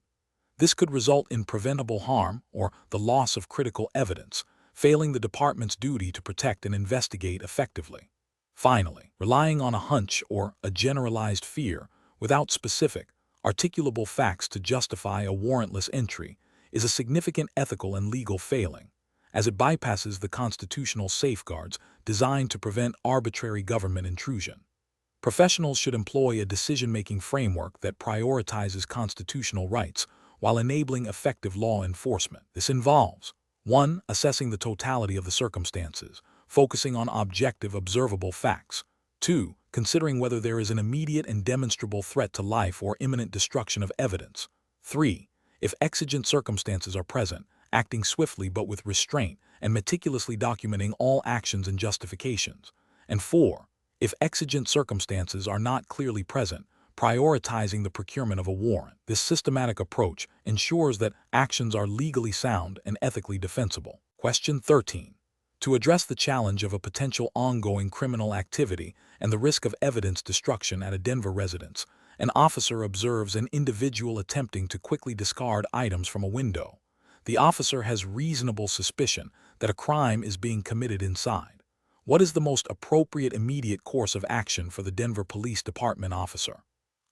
This could result in preventable harm or the loss of critical evidence, failing the department's duty to protect and investigate effectively. Finally, relying on a hunch or a generalized fear without specific, articulable facts to justify a warrantless entry is a significant ethical and legal failing, as it bypasses the constitutional safeguards designed to prevent arbitrary government intrusion. Professionals should employ a decision-making framework that prioritizes constitutional rights while enabling effective law enforcement. This involves 1. Assessing the totality of the circumstances, focusing on objective, observable facts. 2. Considering whether there is an immediate and demonstrable threat to life or imminent destruction of evidence. 3. If exigent circumstances are present, acting swiftly but with restraint and meticulously documenting all actions and justifications. And 4. If exigent circumstances are not clearly present, prioritizing the procurement of a warrant. This systematic approach ensures that actions are legally sound and ethically defensible. Question 13. To address the challenge of a potential ongoing criminal activity and the risk of evidence destruction at a Denver residence, an officer observes an individual attempting to quickly discard items from a window. The officer has reasonable suspicion that a crime is being committed inside. What is the most appropriate immediate course of action for the Denver Police Department officer?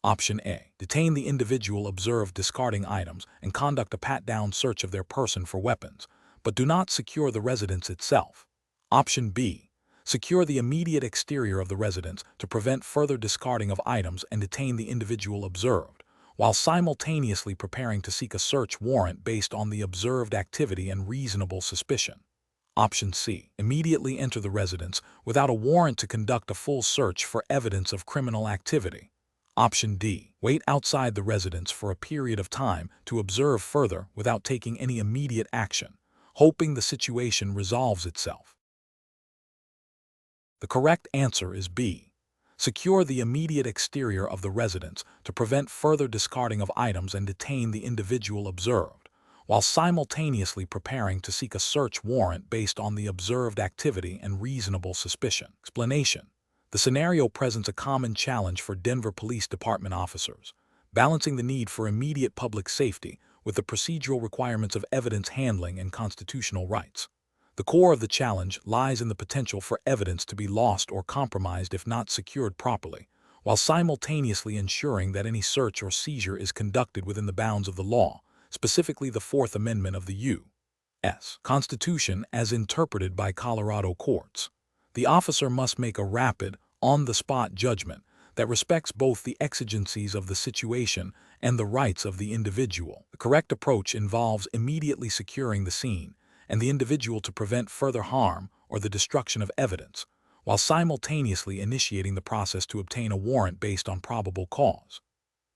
Option A. Detain the individual observed discarding items and conduct a pat-down search of their person for weapons, but do not secure the residence itself. Option B. Secure the immediate exterior of the residence to prevent further discarding of items and detain the individual observed, while simultaneously preparing to seek a search warrant based on the observed activity and reasonable suspicion. Option C. Immediately enter the residence without a warrant to conduct a full search for evidence of criminal activity. Option D. Wait outside the residence for a period of time to observe further without taking any immediate action, hoping the situation resolves itself. The correct answer is B. Secure the immediate exterior of the residence to prevent further discarding of items and detain the individual observed, while simultaneously preparing to seek a search warrant based on the observed activity and reasonable suspicion. Explanation. The scenario presents a common challenge for Denver Police Department officers, balancing the need for immediate public safety with the procedural requirements of evidence handling and constitutional rights. The core of the challenge lies in the potential for evidence to be lost or compromised if not secured properly, while simultaneously ensuring that any search or seizure is conducted within the bounds of the law, specifically the Fourth Amendment of the U.S. Constitution as interpreted by Colorado courts. The officer must make a rapid, on-the-spot judgment that respects both the exigencies of the situation and the rights of the individual. The correct approach involves immediately securing the scene and the individual to prevent further harm or the destruction of evidence, while simultaneously initiating the process to obtain a warrant based on probable cause.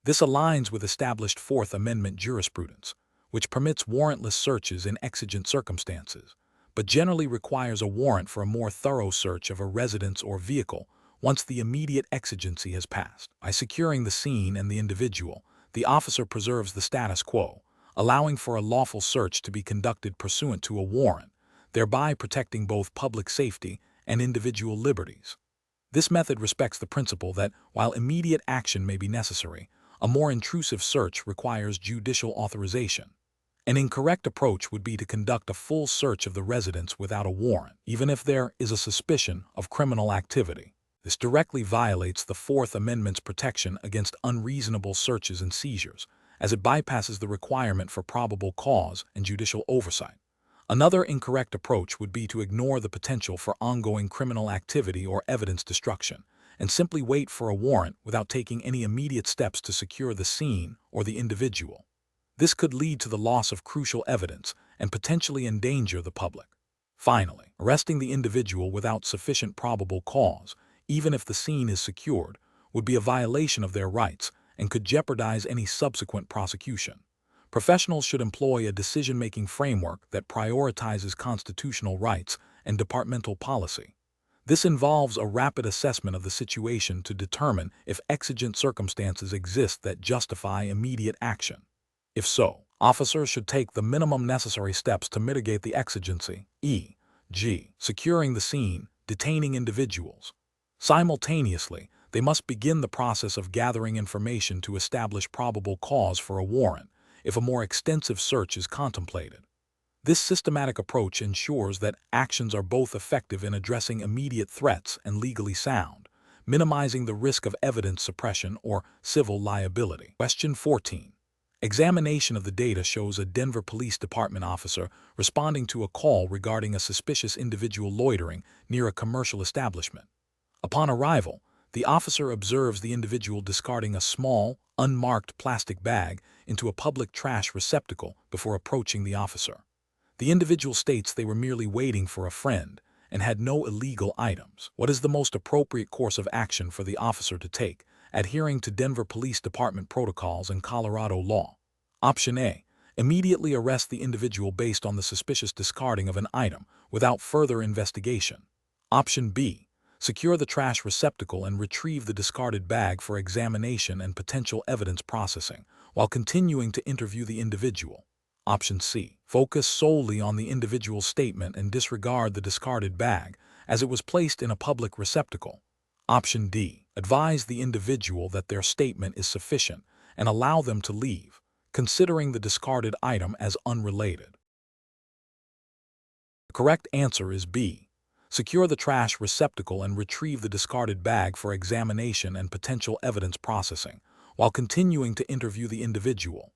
This aligns with established Fourth Amendment jurisprudence, which permits warrantless searches in exigent circumstances, but generally requires a warrant for a more thorough search of a residence or vehicle once the immediate exigency has passed. By securing the scene and the individual, the officer preserves the status quo, allowing for a lawful search to be conducted pursuant to a warrant, thereby protecting both public safety and individual liberties. This method respects the principle that, while immediate action may be necessary, a more intrusive search requires judicial authorization. An incorrect approach would be to conduct a full search of the residence without a warrant, even if there is a suspicion of criminal activity. This directly violates the Fourth Amendment's protection against unreasonable searches and seizures, as it bypasses the requirement for probable cause and judicial oversight. Another incorrect approach would be to ignore the potential for ongoing criminal activity or evidence destruction, and simply wait for a warrant without taking any immediate steps to secure the scene or the individual. This could lead to the loss of crucial evidence and potentially endanger the public. Finally, arresting the individual without sufficient probable cause, even if the scene is secured, would be a violation of their rights and could jeopardize any subsequent prosecution. Professionals should employ a decision-making framework that prioritizes constitutional rights and departmental policy. This involves a rapid assessment of the situation to determine if exigent circumstances exist that justify immediate action. If so, officers should take the minimum necessary steps to mitigate the exigency, e.g., securing the scene, detaining individuals. Simultaneously, they must begin the process of gathering information to establish probable cause for a warrant if a more extensive search is contemplated. This systematic approach ensures that actions are both effective in addressing immediate threats and legally sound, minimizing the risk of evidence suppression or civil liability. Question 14. Examination of the data shows a Denver Police Department officer responding to a call regarding a suspicious individual loitering near a commercial establishment. Upon arrival, the officer observes the individual discarding a small, unmarked plastic bag into a public trash receptacle before approaching the officer. The individual states they were merely waiting for a friend and had no illegal items. What is the most appropriate course of action for the officer to take, adhering to Denver Police Department protocols and Colorado law? Option A. Immediately arrest the individual based on the suspicious discarding of an item without further investigation. Option B. Secure the trash receptacle and retrieve the discarded bag for examination and potential evidence processing, while continuing to interview the individual. Option C. Focus solely on the individual's statement and disregard the discarded bag, as it was placed in a public receptacle. Option D. Advise the individual that their statement is sufficient and allow them to leave, considering the discarded item as unrelated. The correct answer is B. Secure the trash receptacle and retrieve the discarded bag for examination and potential evidence processing, while continuing to interview the individual.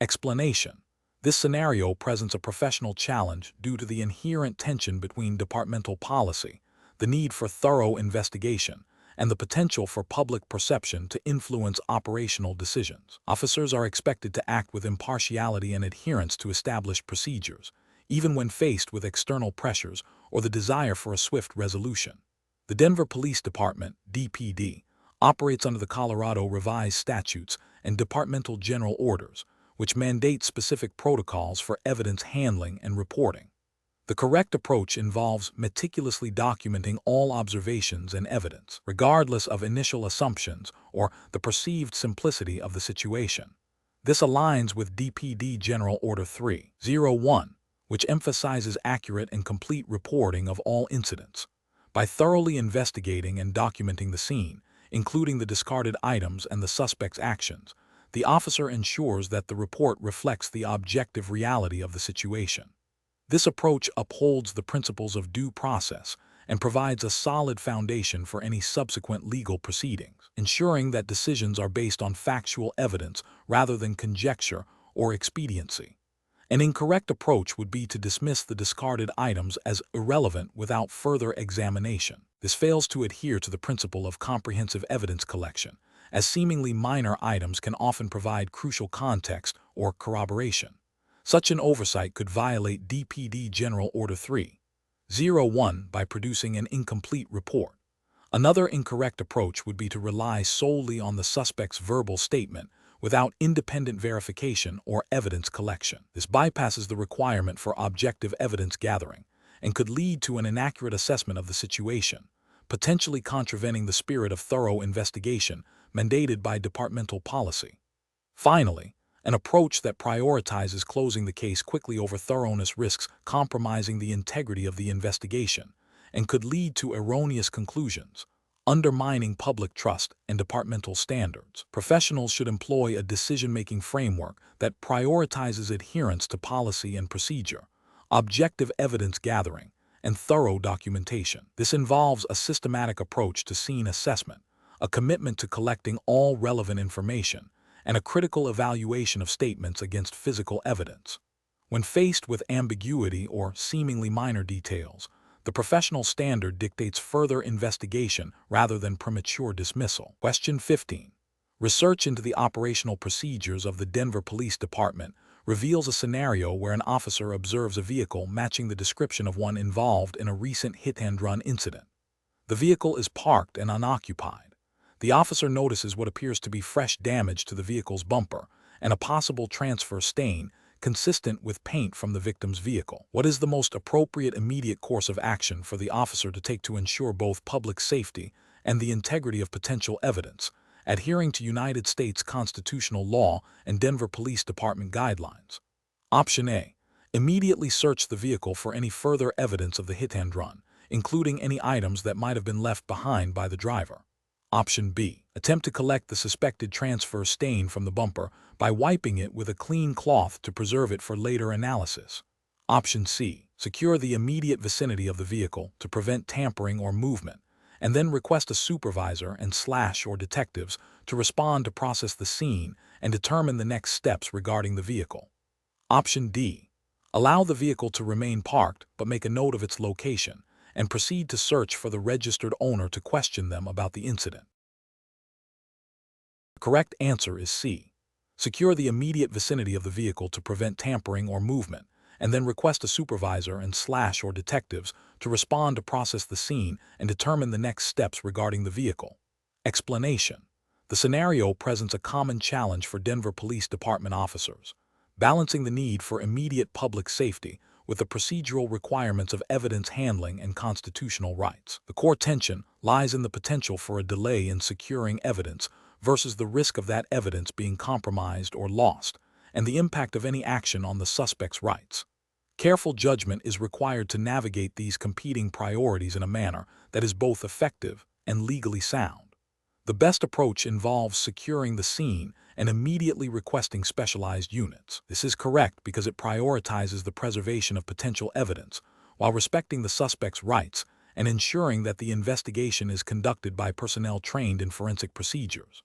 Explanation. This scenario presents a professional challenge due to the inherent tension between departmental policy, the need for thorough investigation, and the potential for public perception to influence operational decisions. Officers are expected to act with impartiality and adherence to established procedures, even when faced with external pressures or the desire for a swift resolution. The Denver Police Department, DPD, operates under the Colorado Revised Statutes and Departmental General Orders, which mandate specific protocols for evidence handling and reporting. The correct approach involves meticulously documenting all observations and evidence, regardless of initial assumptions or the perceived simplicity of the situation. This aligns with DPD General Order 301, which emphasizes accurate and complete reporting of all incidents. By thoroughly investigating and documenting the scene, including the discarded items and the suspect's actions, the officer ensures that the report reflects the objective reality of the situation. This approach upholds the principles of due process and provides a solid foundation for any subsequent legal proceedings, ensuring that decisions are based on factual evidence rather than conjecture or expediency. An incorrect approach would be to dismiss the discarded items as irrelevant without further examination. This fails to adhere to the principle of comprehensive evidence collection, as seemingly minor items can often provide crucial context or corroboration. Such an oversight could violate DPD General Order 301 by producing an incomplete report. Another incorrect approach would be to rely solely on the suspect's verbal statement without independent verification or evidence collection. This bypasses the requirement for objective evidence gathering and could lead to an inaccurate assessment of the situation, potentially contravening the spirit of thorough investigation mandated by departmental policy. Finally, an approach that prioritizes closing the case quickly over thoroughness risks compromising the integrity of the investigation and could lead to erroneous conclusions, undermining public trust and departmental standards. Professionals should employ a decision-making framework that prioritizes adherence to policy and procedure, objective evidence gathering, and thorough documentation. This involves a systematic approach to scene assessment, a commitment to collecting all relevant information, and a critical evaluation of statements against physical evidence. When faced with ambiguity or seemingly minor details, the professional standard dictates further investigation rather than premature dismissal. Question 15. Research into the operational procedures of the Denver Police Department reveals a scenario where an officer observes a vehicle matching the description of one involved in a recent hit-and-run incident. The vehicle is parked and unoccupied. The officer notices what appears to be fresh damage to the vehicle's bumper and a possible transfer stain consistent with paint from the victim's vehicle. What is the most appropriate immediate course of action for the officer to take to ensure both public safety and the integrity of potential evidence, adhering to United States constitutional law and Denver Police Department guidelines? Option A. Immediately search the vehicle for any further evidence of the hit-and-run, including any items that might have been left behind by the driver. Option B. Attempt to collect the suspected transfer stain from the bumper by wiping it with a clean cloth to preserve it for later analysis. Option C. Secure the immediate vicinity of the vehicle to prevent tampering or movement, and then request a supervisor and/or detectives to respond to process the scene and determine the next steps regarding the vehicle. Option D. Allow the vehicle to remain parked but make a note of its location and proceed to search for the registered owner to question them about the incident. The correct answer is C. Secure the immediate vicinity of the vehicle to prevent tampering or movement, and then request a supervisor and slash or detectives to respond to process the scene and determine the next steps regarding the vehicle. Explanation. The scenario presents a common challenge for Denver Police Department officers, balancing the need for immediate public safety with the procedural requirements of evidence handling and constitutional rights. The core tension lies in the potential for a delay in securing evidence versus the risk of that evidence being compromised or lost, and the impact of any action on the suspect's rights. Careful judgment is required to navigate these competing priorities in a manner that is both effective and legally sound. The best approach involves securing the scene and immediately requesting specialized units. This is correct because it prioritizes the preservation of potential evidence while respecting the suspect's rights and ensuring that the investigation is conducted by personnel trained in forensic procedures.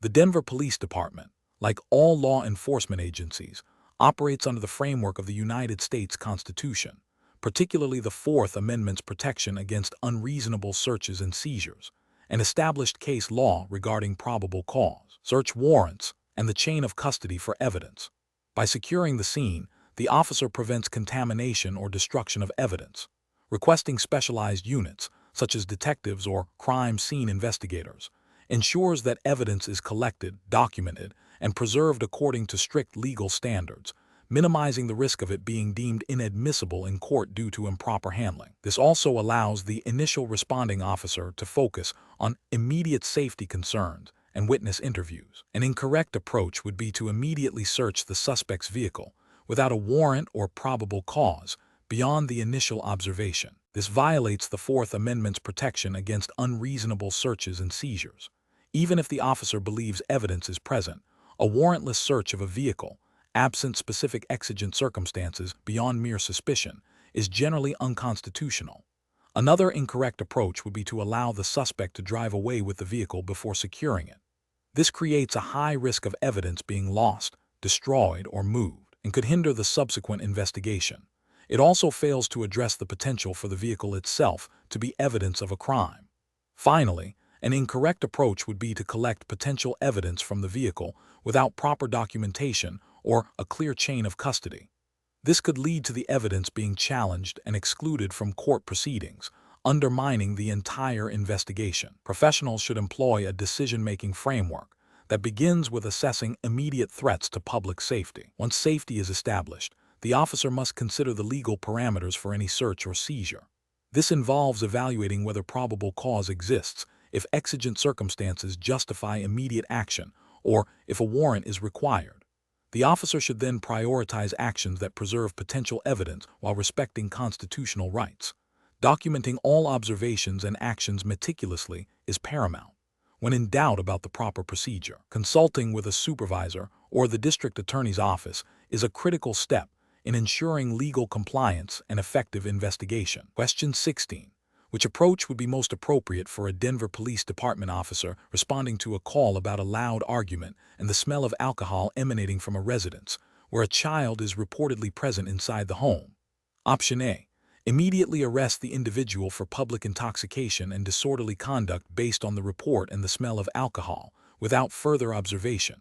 The Denver Police Department, like all law enforcement agencies, operates under the framework of the United States Constitution, particularly the Fourth Amendment's protection against unreasonable searches and seizures, and established case law regarding probable cause, search warrants, and the chain of custody for evidence. By securing the scene, the officer prevents contamination or destruction of evidence. Requesting specialized units, such as detectives or crime scene investigators, ensures that evidence is collected, documented, and preserved according to strict legal standards, minimizing the risk of it being deemed inadmissible in court due to improper handling. This also allows the initial responding officer to focus on immediate safety concerns and witness interviews. An incorrect approach would be to immediately search the suspect's vehicle without a warrant or probable cause beyond the initial observation. This violates the Fourth Amendment's protection against unreasonable searches and seizures. Even if the officer believes evidence is present, a warrantless search of a vehicle, absent specific exigent circumstances beyond mere suspicion, is generally unconstitutional. Another incorrect approach would be to allow the suspect to drive away with the vehicle before securing it. This creates a high risk of evidence being lost, destroyed, or moved, and could hinder the subsequent investigation. It also fails to address the potential for the vehicle itself to be evidence of a crime. Finally, an incorrect approach would be to collect potential evidence from the vehicle without proper documentation or a clear chain of custody. This could lead to the evidence being challenged and excluded from court proceedings, undermining the entire investigation. Professionals should employ a decision-making framework that begins with assessing immediate threats to public safety. Once safety is established, the officer must consider the legal parameters for any search or seizure. This involves evaluating whether probable cause exists, if exigent circumstances justify immediate action, or if a warrant is required. The officer should then prioritize actions that preserve potential evidence while respecting constitutional rights. Documenting all observations and actions meticulously is paramount. When in doubt about the proper procedure, consulting with a supervisor or the district attorney's office is a critical step in ensuring legal compliance and effective investigation. Question 16. Which approach would be most appropriate for a Denver Police Department officer responding to a call about a loud argument and the smell of alcohol emanating from a residence where a child is reportedly present inside the home? Option A. Immediately arrest the individual for public intoxication and disorderly conduct based on the report and the smell of alcohol, without further observation.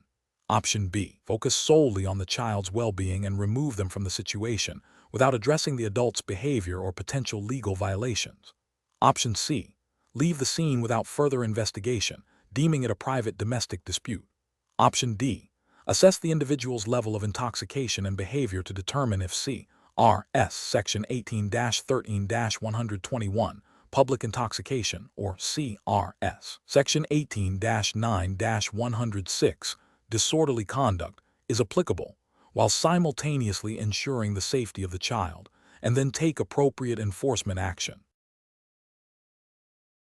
Option B. Focus solely on the child's well-being and remove them from the situation without addressing the adult's behavior or potential legal violations. Option C. Leave the scene without further investigation, deeming it a private domestic dispute. Option D. Assess the individual's level of intoxication and behavior to determine if C.R.S. Section 18-13-121, public intoxication, or C.R.S. Section 18-9-106, disorderly conduct, is applicable, while simultaneously ensuring the safety of the child, and then take appropriate enforcement action.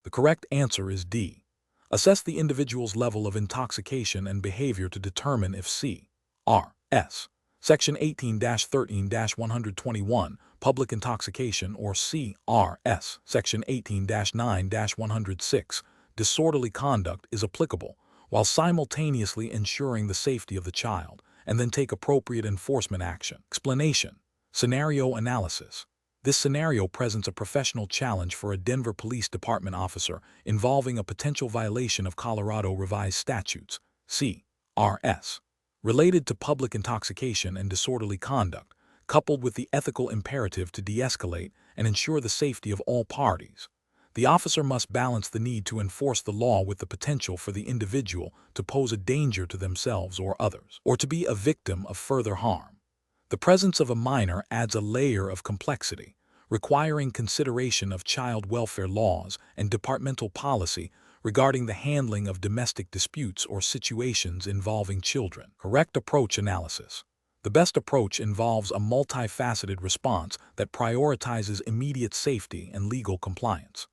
The correct answer is D. Assess the individual's level of intoxication and behavior to determine if C.R.S. Section 18-13-121, public intoxication, or C.R.S. Section 18-9-106, disorderly conduct, is applicable, while simultaneously ensuring the safety of the child, and then take appropriate enforcement action. Explanation. Scenario analysis. This scenario presents a professional challenge for a Denver Police Department officer involving a potential violation of Colorado Revised Statutes, CRS, related to public intoxication and disorderly conduct, coupled with the ethical imperative to de-escalate and ensure the safety of all parties. The officer must balance the need to enforce the law with the potential for the individual to pose a danger to themselves or others, or to be a victim of further harm. The presence of a minor adds a layer of complexity, requiring consideration of child welfare laws and departmental policy regarding the handling of domestic disputes or situations involving children. Correct approach analysis. The best approach involves a multifaceted response that prioritizes immediate safety and legal compliance.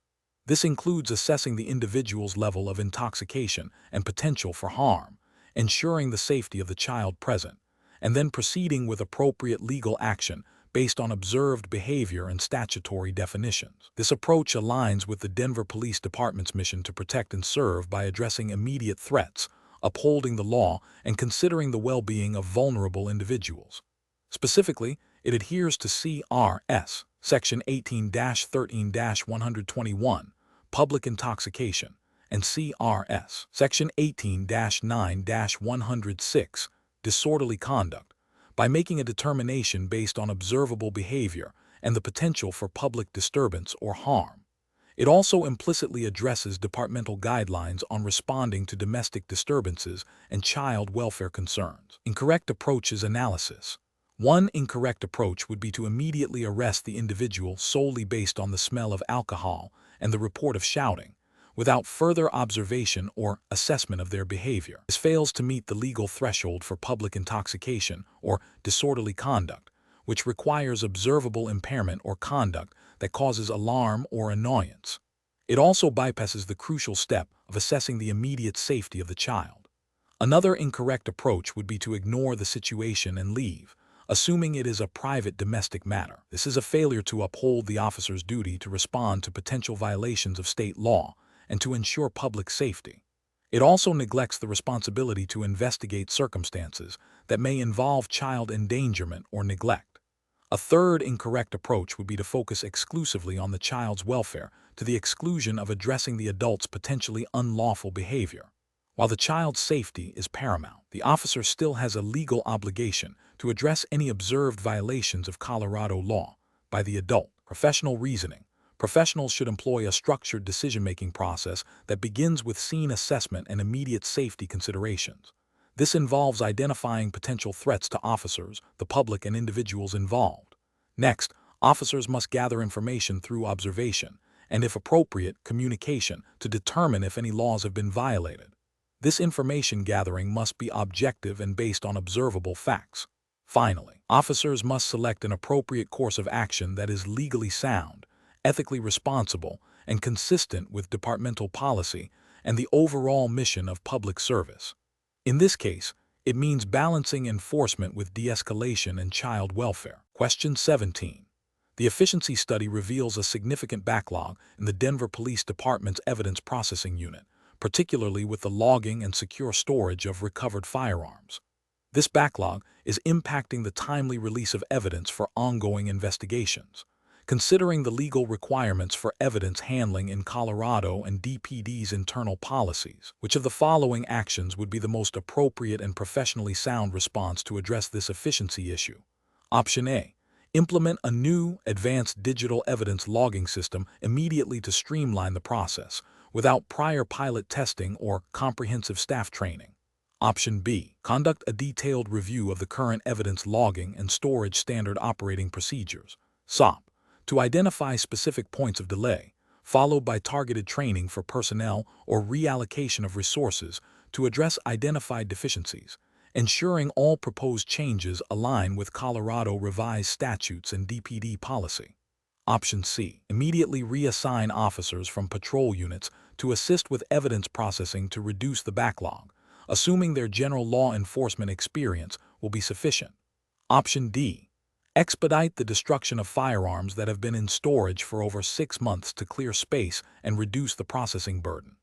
This includes assessing the individual's level of intoxication and potential for harm, ensuring the safety of the child present, and then proceeding with appropriate legal action based on observed behavior and statutory definitions. This approach aligns with the Denver Police Department's mission to protect and serve by addressing immediate threats, upholding the law, and considering the well-being of vulnerable individuals. Specifically, it adheres to CRS, Section 18-13-121, Public Intoxication, and CRS, Section 18-9-106, Disorderly Conduct, by making a determination based on observable behavior and the potential for public disturbance or harm. It also implicitly addresses departmental guidelines on responding to domestic disturbances and child welfare concerns. Incorrect approaches analysis. One incorrect approach would be to immediately arrest the individual solely based on the smell of alcohol and the report of shouting, without further observation or assessment of their behavior. This fails to meet the legal threshold for public intoxication or disorderly conduct, which requires observable impairment or conduct that causes alarm or annoyance. It also bypasses the crucial step of assessing the immediate safety of the child. Another incorrect approach would be to ignore the situation and leave, assuming it is a private domestic matter. This is a failure to uphold the officer's duty to respond to potential violations of state law and to ensure public safety. It also neglects the responsibility to investigate circumstances that may involve child endangerment or neglect. A third incorrect approach would be to focus exclusively on the child's welfare to the exclusion of addressing the adult's potentially unlawful behavior. While the child's safety is paramount, the officer still has a legal obligation to address any observed violations of Colorado law by the adult. Professional reasoning. Professionals should employ a structured decision-making process that begins with scene assessment and immediate safety considerations. This involves identifying potential threats to officers, the public, and individuals involved. Next, officers must gather information through observation and, if appropriate, communication to determine if any laws have been violated. This information gathering must be objective and based on observable facts. Finally, officers must select an appropriate course of action that is legally sound, ethically responsible, and consistent with departmental policy and the overall mission of public service. In this case, it means balancing enforcement with de-escalation and child welfare. Question 17. The efficiency study reveals a significant backlog in the Denver Police Department's evidence processing unit, particularly with the logging and secure storage of recovered firearms. This backlog is impacting the timely release of evidence for ongoing investigations. Considering the legal requirements for evidence handling in Colorado and DPD's internal policies, which of the following actions would be the most appropriate and professionally sound response to address this efficiency issue? Option A. Implement a new, advanced digital evidence logging system immediately to streamline the process, without prior pilot testing or comprehensive staff training. Option B. Conduct a detailed review of the current evidence logging and storage standard operating procedures, SOP, to identify specific points of delay, followed by targeted training for personnel or reallocation of resources to address identified deficiencies, ensuring all proposed changes align with Colorado revised statutes and DPD policy. Option C. Immediately reassign officers from patrol units to assist with evidence processing to reduce the backlog, assuming their general law enforcement experience will be sufficient. Option D. Expedite the destruction of firearms that have been in storage for over 6 months to clear space and reduce the processing burden.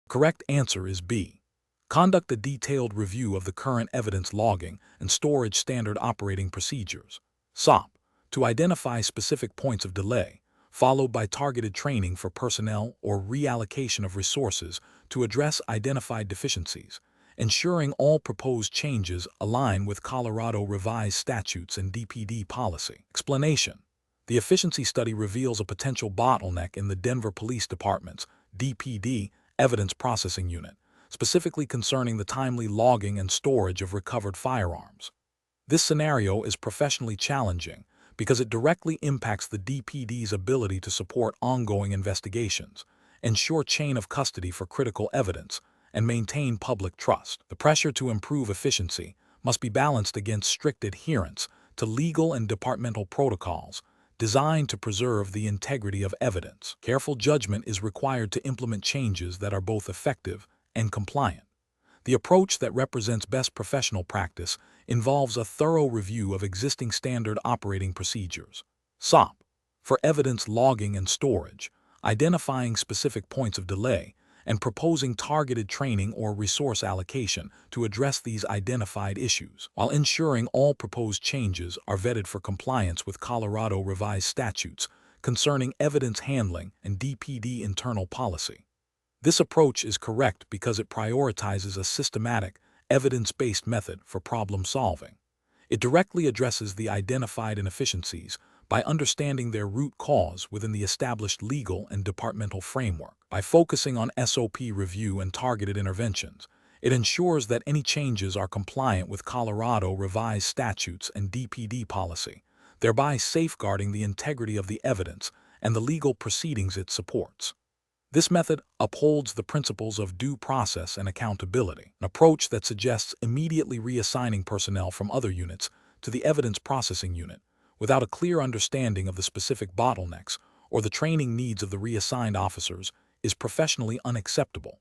Correct answer is B. Conduct a detailed review of the current evidence logging and storage standard operating procedures, SOP, to identify specific points of delay, followed by targeted training for personnel or reallocation of resources to address identified deficiencies, ensuring all proposed changes align with Colorado revised statutes and DPD policy. Explanation: the efficiency study reveals a potential bottleneck in the Denver Police Department's DPD evidence processing unit, specifically concerning the timely logging and storage of recovered firearms. This scenario is professionally challenging because it directly impacts the DPD's ability to support ongoing investigations, ensure chain of custody for critical evidence, and maintain public trust. The pressure to improve efficiency must be balanced against strict adherence to legal and departmental protocols designed to preserve the integrity of evidence. Careful judgment is required to implement changes that are both effective and compliant. The approach that represents best professional practice involves a thorough review of existing standard operating procedures, SOP, for evidence logging and storage, identifying specific points of delay, and proposing targeted training or resource allocation to address these identified issues, while ensuring all proposed changes are vetted for compliance with Colorado revised statutes concerning evidence handling and DPD internal policy. This approach is correct because it prioritizes a systematic, evidence-based method for problem solving. It directly addresses the identified inefficiencies by understanding their root cause within the established legal and departmental framework. By focusing on SOP review and targeted interventions, it ensures that any changes are compliant with Colorado revised statutes and DPD policy, thereby safeguarding the integrity of the evidence and the legal proceedings it supports. This method upholds the principles of due process and accountability, an approach that suggests immediately reassigning personnel from other units to the evidence processing unit without a clear understanding of the specific bottlenecks or the training needs of the reassigned officers is professionally unacceptable.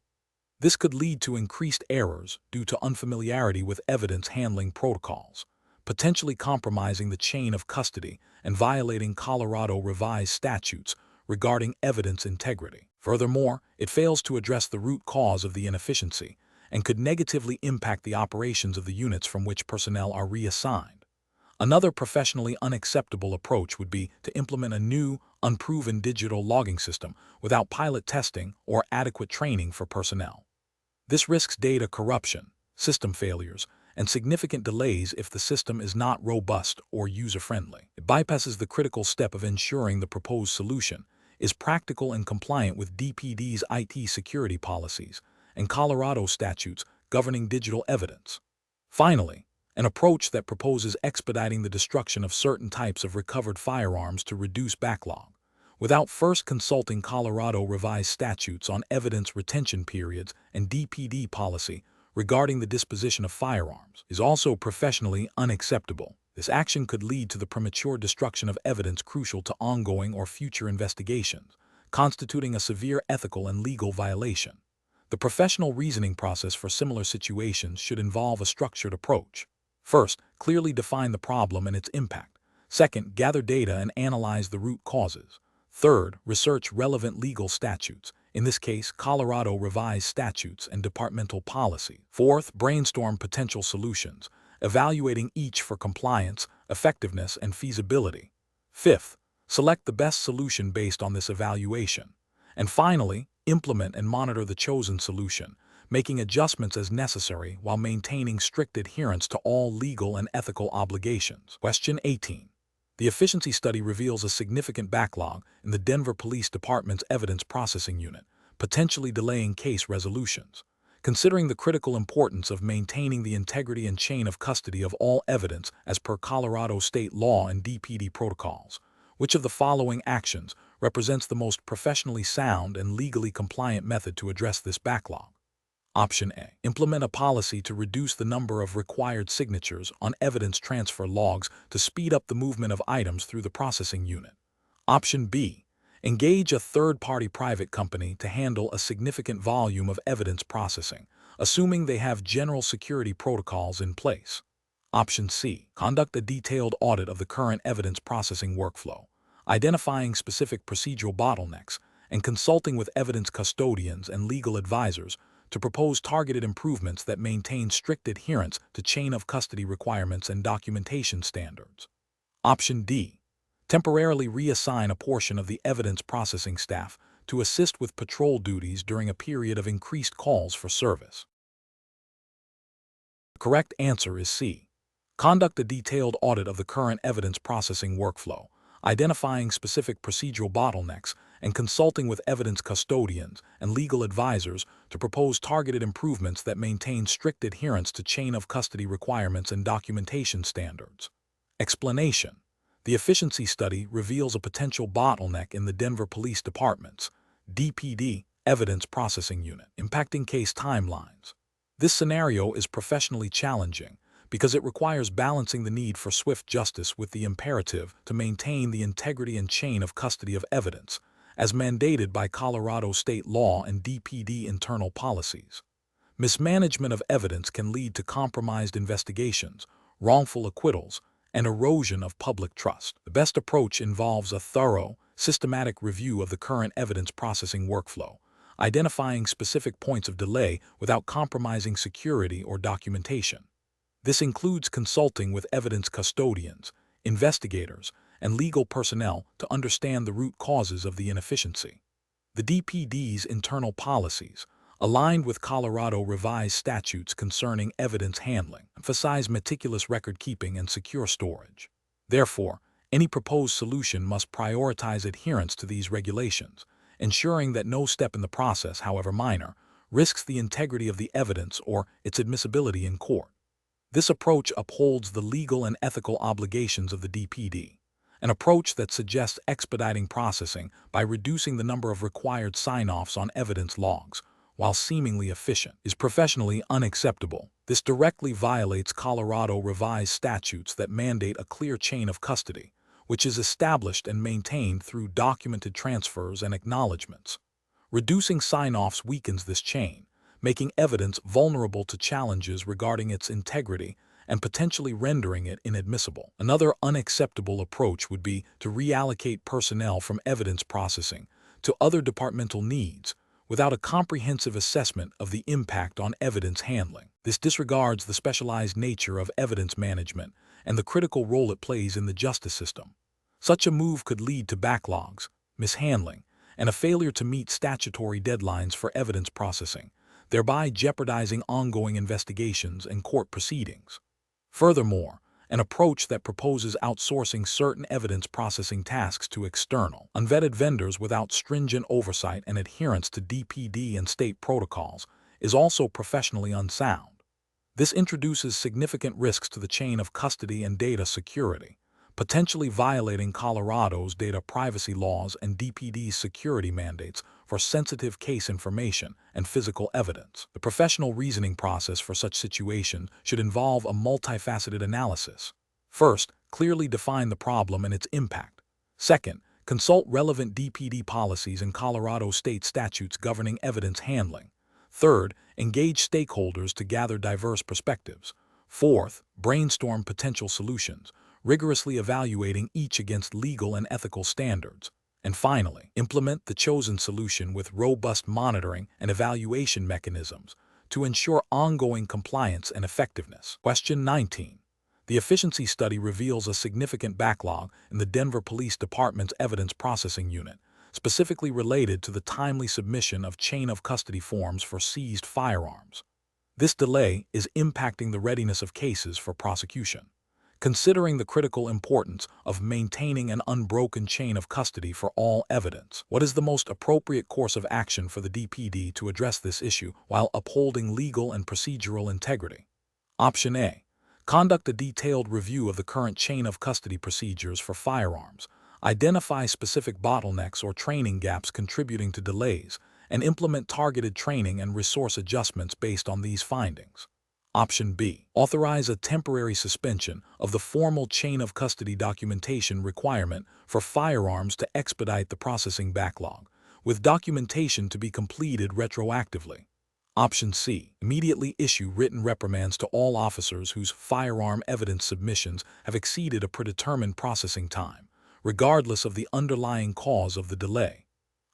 This could lead to increased errors due to unfamiliarity with evidence handling protocols, potentially compromising the chain of custody and violating Colorado revised statutes regarding evidence integrity. Furthermore, it fails to address the root cause of the inefficiency and could negatively impact the operations of the units from which personnel are reassigned. Another professionally unacceptable approach would be to implement a new, unproven digital logging system without pilot testing or adequate training for personnel. This risks data corruption, system failures, and significant delays if the system is not robust or user-friendly. It bypasses the critical step of ensuring the proposed solution is practical and compliant with DPD's IT security policies and Colorado statutes governing digital evidence. Finally, an approach that proposes expediting the destruction of certain types of recovered firearms to reduce backlog, without first consulting Colorado revised statutes on evidence retention periods and DPD policy regarding the disposition of firearms, is also professionally unacceptable. This action could lead to the premature destruction of evidence crucial to ongoing or future investigations, constituting a severe ethical and legal violation. The professional reasoning process for similar situations should involve a structured approach. First, clearly define the problem and its impact. Second, gather data and analyze the root causes. Third, research relevant legal statutes, in this case, Colorado revised statutes and departmental policy. Fourth, brainstorm potential solutions, evaluating each for compliance, effectiveness, and feasibility. Fifth, select the best solution based on this evaluation. And finally, implement and monitor the chosen solution, making adjustments as necessary while maintaining strict adherence to all legal and ethical obligations. Question 18. The efficiency study reveals a significant backlog in the Denver Police Department's evidence processing unit, potentially delaying case resolutions. Considering the critical importance of maintaining the integrity and chain of custody of all evidence as per Colorado state law and DPD protocols, which of the following actions represents the most professionally sound and legally compliant method to address this backlog? Option A. Implement a policy to reduce the number of required signatures on evidence transfer logs to speed up the movement of items through the processing unit. Option B. Engage a third-party private company to handle a significant volume of evidence processing, assuming they have general security protocols in place. Option C. Conduct a detailed audit of the current evidence processing workflow, identifying specific procedural bottlenecks and consulting with evidence custodians and legal advisors to propose targeted improvements that maintain strict adherence to chain of custody requirements and documentation standards. Option D. Temporarily reassign a portion of the evidence processing staff to assist with patrol duties during a period of increased calls for service. The correct answer is C. Conduct a detailed audit of the current evidence processing workflow, identifying specific procedural bottlenecks and consulting with evidence custodians and legal advisors to propose targeted improvements that maintain strict adherence to chain of custody requirements and documentation standards. Explanation: the efficiency study reveals a potential bottleneck in the Denver Police Department's DPD evidence processing unit, impacting case timelines. This scenario is professionally challenging because it requires balancing the need for swift justice with the imperative to maintain the integrity and chain of custody of evidence, as mandated by Colorado state law and DPD internal policies. Mismanagement of evidence can lead to compromised investigations, wrongful acquittals, and erosion of public trust. The best approach involves a thorough, systematic review of the current evidence processing workflow, identifying specific points of delay without compromising security or documentation. This includes consulting with evidence custodians, investigators, and legal personnel to understand the root causes of the inefficiency. The DPD's internal policies, aligned with Colorado revised statutes concerning evidence handling, emphasize meticulous record-keeping and secure storage. Therefore, any proposed solution must prioritize adherence to these regulations, ensuring that no step in the process, however minor, risks the integrity of the evidence or its admissibility in court. This approach upholds the legal and ethical obligations of the DPD, an approach that suggests expediting processing by reducing the number of required sign-offs on evidence logs, while seemingly efficient, is professionally unacceptable. This directly violates Colorado revised statutes that mandate a clear chain of custody, which is established and maintained through documented transfers and acknowledgments. Reducing sign-offs weakens this chain, making evidence vulnerable to challenges regarding its integrity and potentially rendering it inadmissible. Another unacceptable approach would be to reallocate personnel from evidence processing to other departmental needs without a comprehensive assessment of the impact on evidence handling. This disregards the specialized nature of evidence management and the critical role it plays in the justice system. Such a move could lead to backlogs, mishandling, and a failure to meet statutory deadlines for evidence processing, thereby jeopardizing ongoing investigations and court proceedings. Furthermore, an approach that proposes outsourcing certain evidence processing tasks to external, unvetted vendors without stringent oversight and adherence to DPD and state protocols is also professionally unsound. This introduces significant risks to the chain of custody and data security, potentially violating Colorado's data privacy laws and DPD's security mandates for sensitive case information and physical evidence. The professional reasoning process for such situations should involve a multifaceted analysis. First, clearly define the problem and its impact. Second, consult relevant DPD policies and Colorado state statutes governing evidence handling. Third, engage stakeholders to gather diverse perspectives. Fourth, brainstorm potential solutions, rigorously evaluating each against legal and ethical standards. And finally, implement the chosen solution with robust monitoring and evaluation mechanisms to ensure ongoing compliance and effectiveness. Question 19. The efficiency study reveals a significant backlog in the Denver Police Department's evidence processing unit, specifically related to the timely submission of chain of custody forms for seized firearms. This delay is impacting the readiness of cases for prosecution. Considering the critical importance of maintaining an unbroken chain of custody for all evidence, what is the most appropriate course of action for the DPD to address this issue while upholding legal and procedural integrity? Option A. Conduct a detailed review of the current chain of custody procedures for firearms, identify specific bottlenecks or training gaps contributing to delays, and implement targeted training and resource adjustments based on these findings. Option B. Authorize a temporary suspension of the formal chain of custody documentation requirement for firearms to expedite the processing backlog, with documentation to be completed retroactively. Option C. Immediately issue written reprimands to all officers whose firearm evidence submissions have exceeded a predetermined processing time, regardless of the underlying cause of the delay.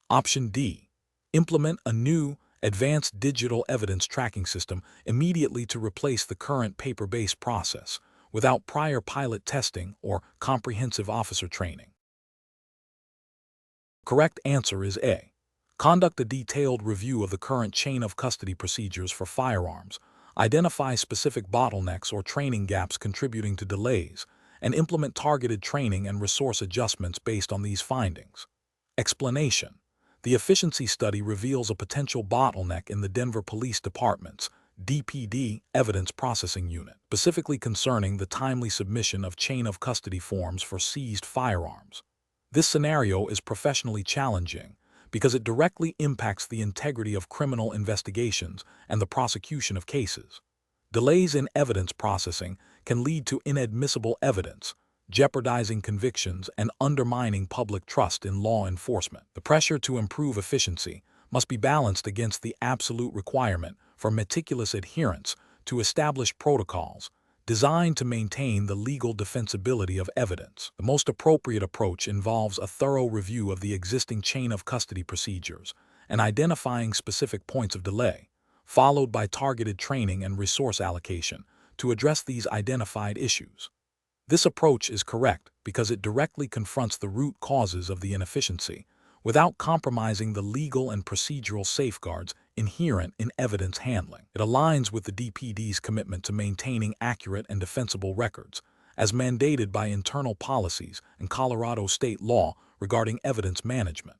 Option D. Implement a new, advanced digital evidence tracking system immediately to replace the current paper-based process, without prior pilot testing or comprehensive officer training. Correct answer is A. Conduct a detailed review of the current chain of custody procedures for firearms, identify specific bottlenecks or training gaps contributing to delays, and implement targeted training and resource adjustments based on these findings. Explanation: the efficiency study reveals a potential bottleneck in the Denver Police Department's DPD evidence processing unit, specifically concerning the timely submission of chain of custody forms for seized firearms. This scenario is professionally challenging because it directly impacts the integrity of criminal investigations and the prosecution of cases. Delays in evidence processing can lead to inadmissible evidence, jeopardizing convictions and undermining public trust in law enforcement. The pressure to improve efficiency must be balanced against the absolute requirement for meticulous adherence to established protocols designed to maintain the legal defensibility of evidence. The most appropriate approach involves a thorough review of the existing chain of custody procedures and identifying specific points of delay, followed by targeted training and resource allocation to address these identified issues. This approach is correct because it directly confronts the root causes of the inefficiency without compromising the legal and procedural safeguards inherent in evidence handling. It aligns with the DPD's commitment to maintaining accurate and defensible records, as mandated by internal policies and Colorado state law regarding evidence management.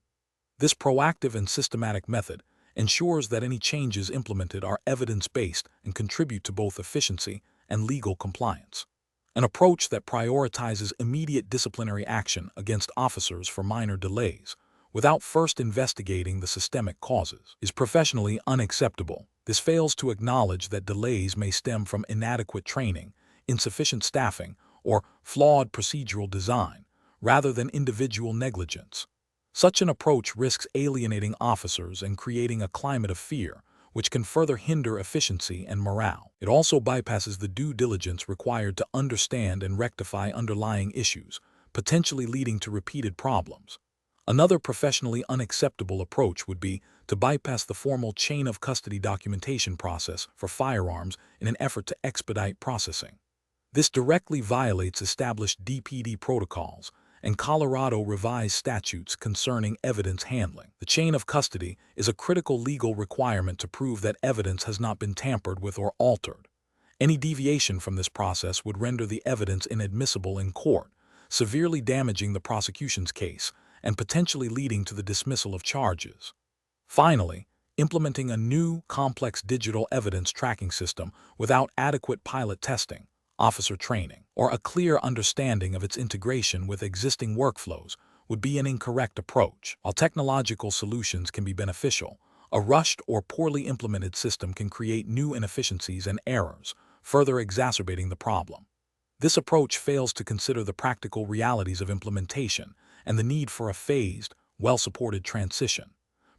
This proactive and systematic method ensures that any changes implemented are evidence-based and contribute to both efficiency and legal compliance. An approach that prioritizes immediate disciplinary action against officers for minor delays, without first investigating the systemic causes, is professionally unacceptable. This fails to acknowledge that delays may stem from inadequate training, insufficient staffing, or flawed procedural design, rather than individual negligence. Such an approach risks alienating officers and creating a climate of fear, which can further hinder efficiency and morale. It also bypasses the due diligence required to understand and rectify underlying issues, potentially leading to repeated problems. Another professionally unacceptable approach would be to bypass the formal chain of custody documentation process for firearms in an effort to expedite processing. This directly violates established DPD protocols and Colorado revised statutes concerning evidence handling. The chain of custody is a critical legal requirement to prove that evidence has not been tampered with or altered. Any deviation from this process would render the evidence inadmissible in court, severely damaging the prosecution's case and potentially leading to the dismissal of charges. Finally, implementing a new, complex digital evidence tracking system without adequate pilot testing, officer training, or a clear understanding of its integration with existing workflows would be an incorrect approach. While technological solutions can be beneficial, a rushed or poorly implemented system can create new inefficiencies and errors, further exacerbating the problem. This approach fails to consider the practical realities of implementation and the need for a phased, well-supported transition.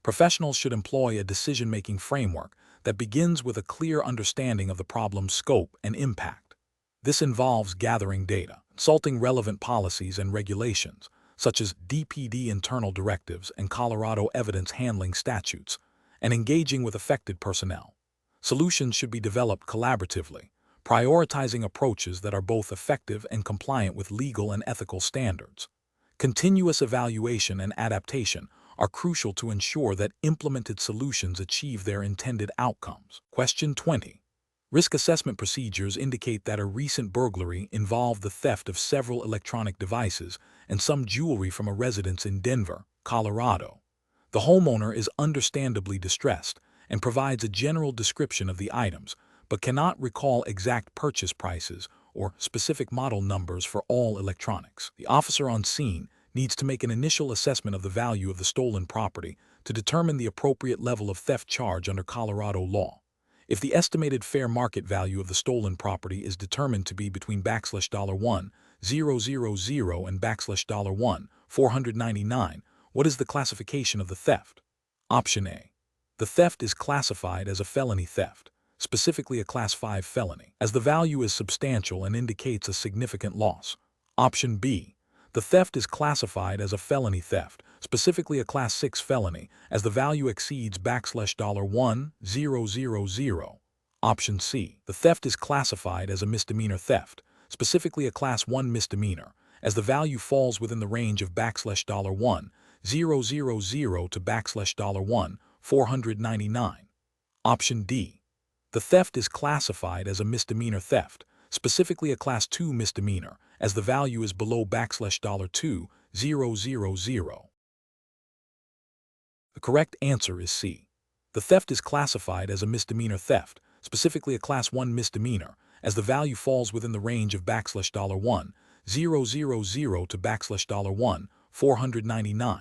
Professionals should employ a decision-making framework that begins with a clear understanding of the problem's scope and impact. This involves gathering data, consulting relevant policies and regulations, such as DPD internal directives and Colorado evidence handling statutes, and engaging with affected personnel. Solutions should be developed collaboratively, prioritizing approaches that are both effective and compliant with legal and ethical standards. Continuous evaluation and adaptation are crucial to ensure that implemented solutions achieve their intended outcomes. Question 20. Risk assessment procedures indicate that a recent burglary involved the theft of several electronic devices and some jewelry from a residence in Denver, Colorado. The homeowner is understandably distressed and provides a general description of the items, but cannot recall exact purchase prices or specific model numbers for all electronics. The officer on scene needs to make an initial assessment of the value of the stolen property to determine the appropriate level of theft charge under Colorado law. If the estimated fair market value of the stolen property is determined to be between $1,000 and $1 $499, what is the classification of the theft? Option A. The theft is classified as a felony theft, specifically a Class 5 felony, as the value is substantial and indicates a significant loss. Option B. The theft is classified as a felony theft, specifically a Class 6 felony, as the value exceeds $1,000. Option C. The theft is classified as a misdemeanor theft, specifically a Class 1 misdemeanor, as the value falls within the range of $1,000 $000 to $1 $499. Option D. The theft is classified as a misdemeanor theft, specifically a Class 2 misdemeanor, as the value is below $2 $000. The correct answer is C. The theft is classified as a misdemeanor theft, specifically a Class 1 misdemeanor, as the value falls within the range of $1 $000 to $1 $499.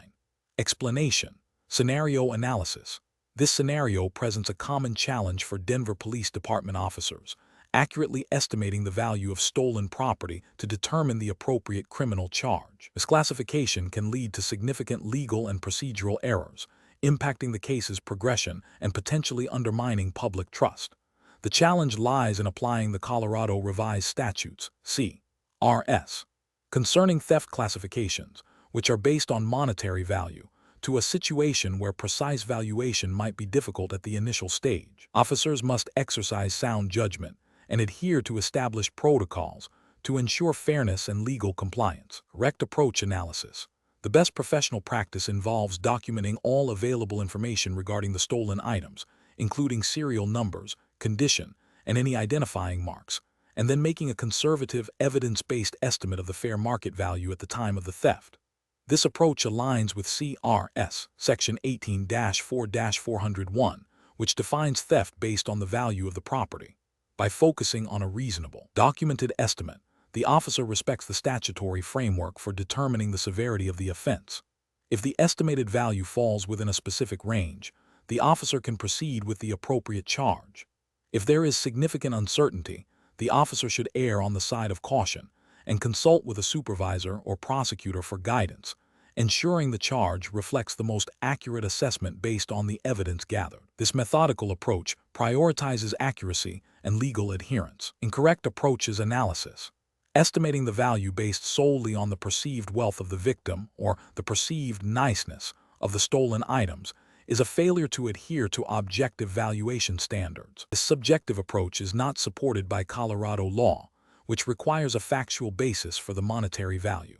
Explanation. Scenario analysis. This scenario presents a common challenge for Denver Police Department officers, accurately estimating the value of stolen property to determine the appropriate criminal charge. Misclassification can lead to significant legal and procedural errors, impacting the case's progression and potentially undermining public trust. The challenge lies in applying the Colorado Revised Statutes, C.R.S., concerning theft classifications, which are based on monetary value, to a situation where precise valuation might be difficult at the initial stage. Officers must exercise sound judgment and adhere to established protocols to ensure fairness and legal compliance. Correct approach analysis. The best professional practice involves documenting all available information regarding the stolen items, including serial numbers, condition, and any identifying marks, and then making a conservative, evidence-based estimate of the fair market value at the time of the theft. This approach aligns with CRS Section 18-4-401, which defines theft based on the value of the property. By focusing on a reasonable, documented estimate, the officer respects the statutory framework for determining the severity of the offense. If the estimated value falls within a specific range, the officer can proceed with the appropriate charge. If there is significant uncertainty, the officer should err on the side of caution and consult with a supervisor or prosecutor for guidance, ensuring the charge reflects the most accurate assessment based on the evidence gathered. This methodical approach prioritizes accuracy and legal adherence. Incorrect approach is analysis. Estimating the value based solely on the perceived wealth of the victim or the perceived niceness of the stolen items is a failure to adhere to objective valuation standards. This subjective approach is not supported by Colorado law, which requires a factual basis for the monetary value.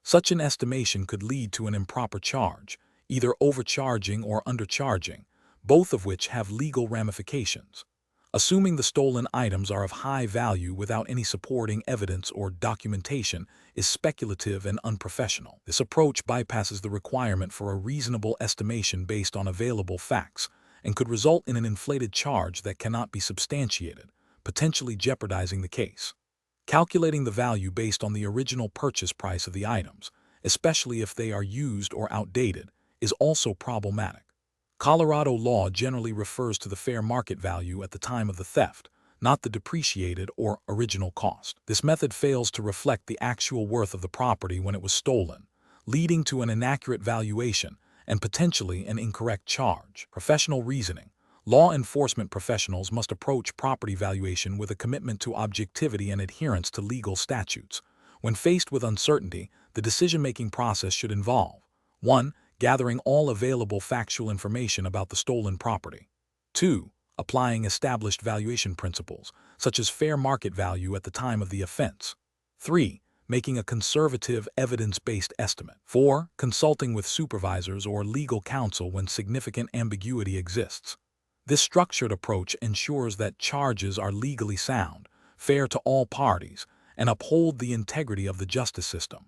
Such an estimation could lead to an improper charge, either overcharging or undercharging, both of which have legal ramifications. Assuming the stolen items are of high value without any supporting evidence or documentation is speculative and unprofessional. This approach bypasses the requirement for a reasonable estimation based on available facts and could result in an inflated charge that cannot be substantiated, potentially jeopardizing the case. Calculating the value based on the original purchase price of the items, especially if they are used or outdated, is also problematic. Colorado law generally refers to the fair market value at the time of the theft, not the depreciated or original cost. This method fails to reflect the actual worth of the property when it was stolen, leading to an inaccurate valuation and potentially an incorrect charge. Professional reasoning. Law enforcement professionals must approach property valuation with a commitment to objectivity and adherence to legal statutes. When faced with uncertainty, the decision-making process should involve 1. Gathering all available factual information about the stolen property. 2. Applying established valuation principles, such as fair market value at the time of the offense. 3. Making a conservative, evidence-based estimate. 4. Consulting with supervisors or legal counsel when significant ambiguity exists. This structured approach ensures that charges are legally sound, fair to all parties, and uphold the integrity of the justice system.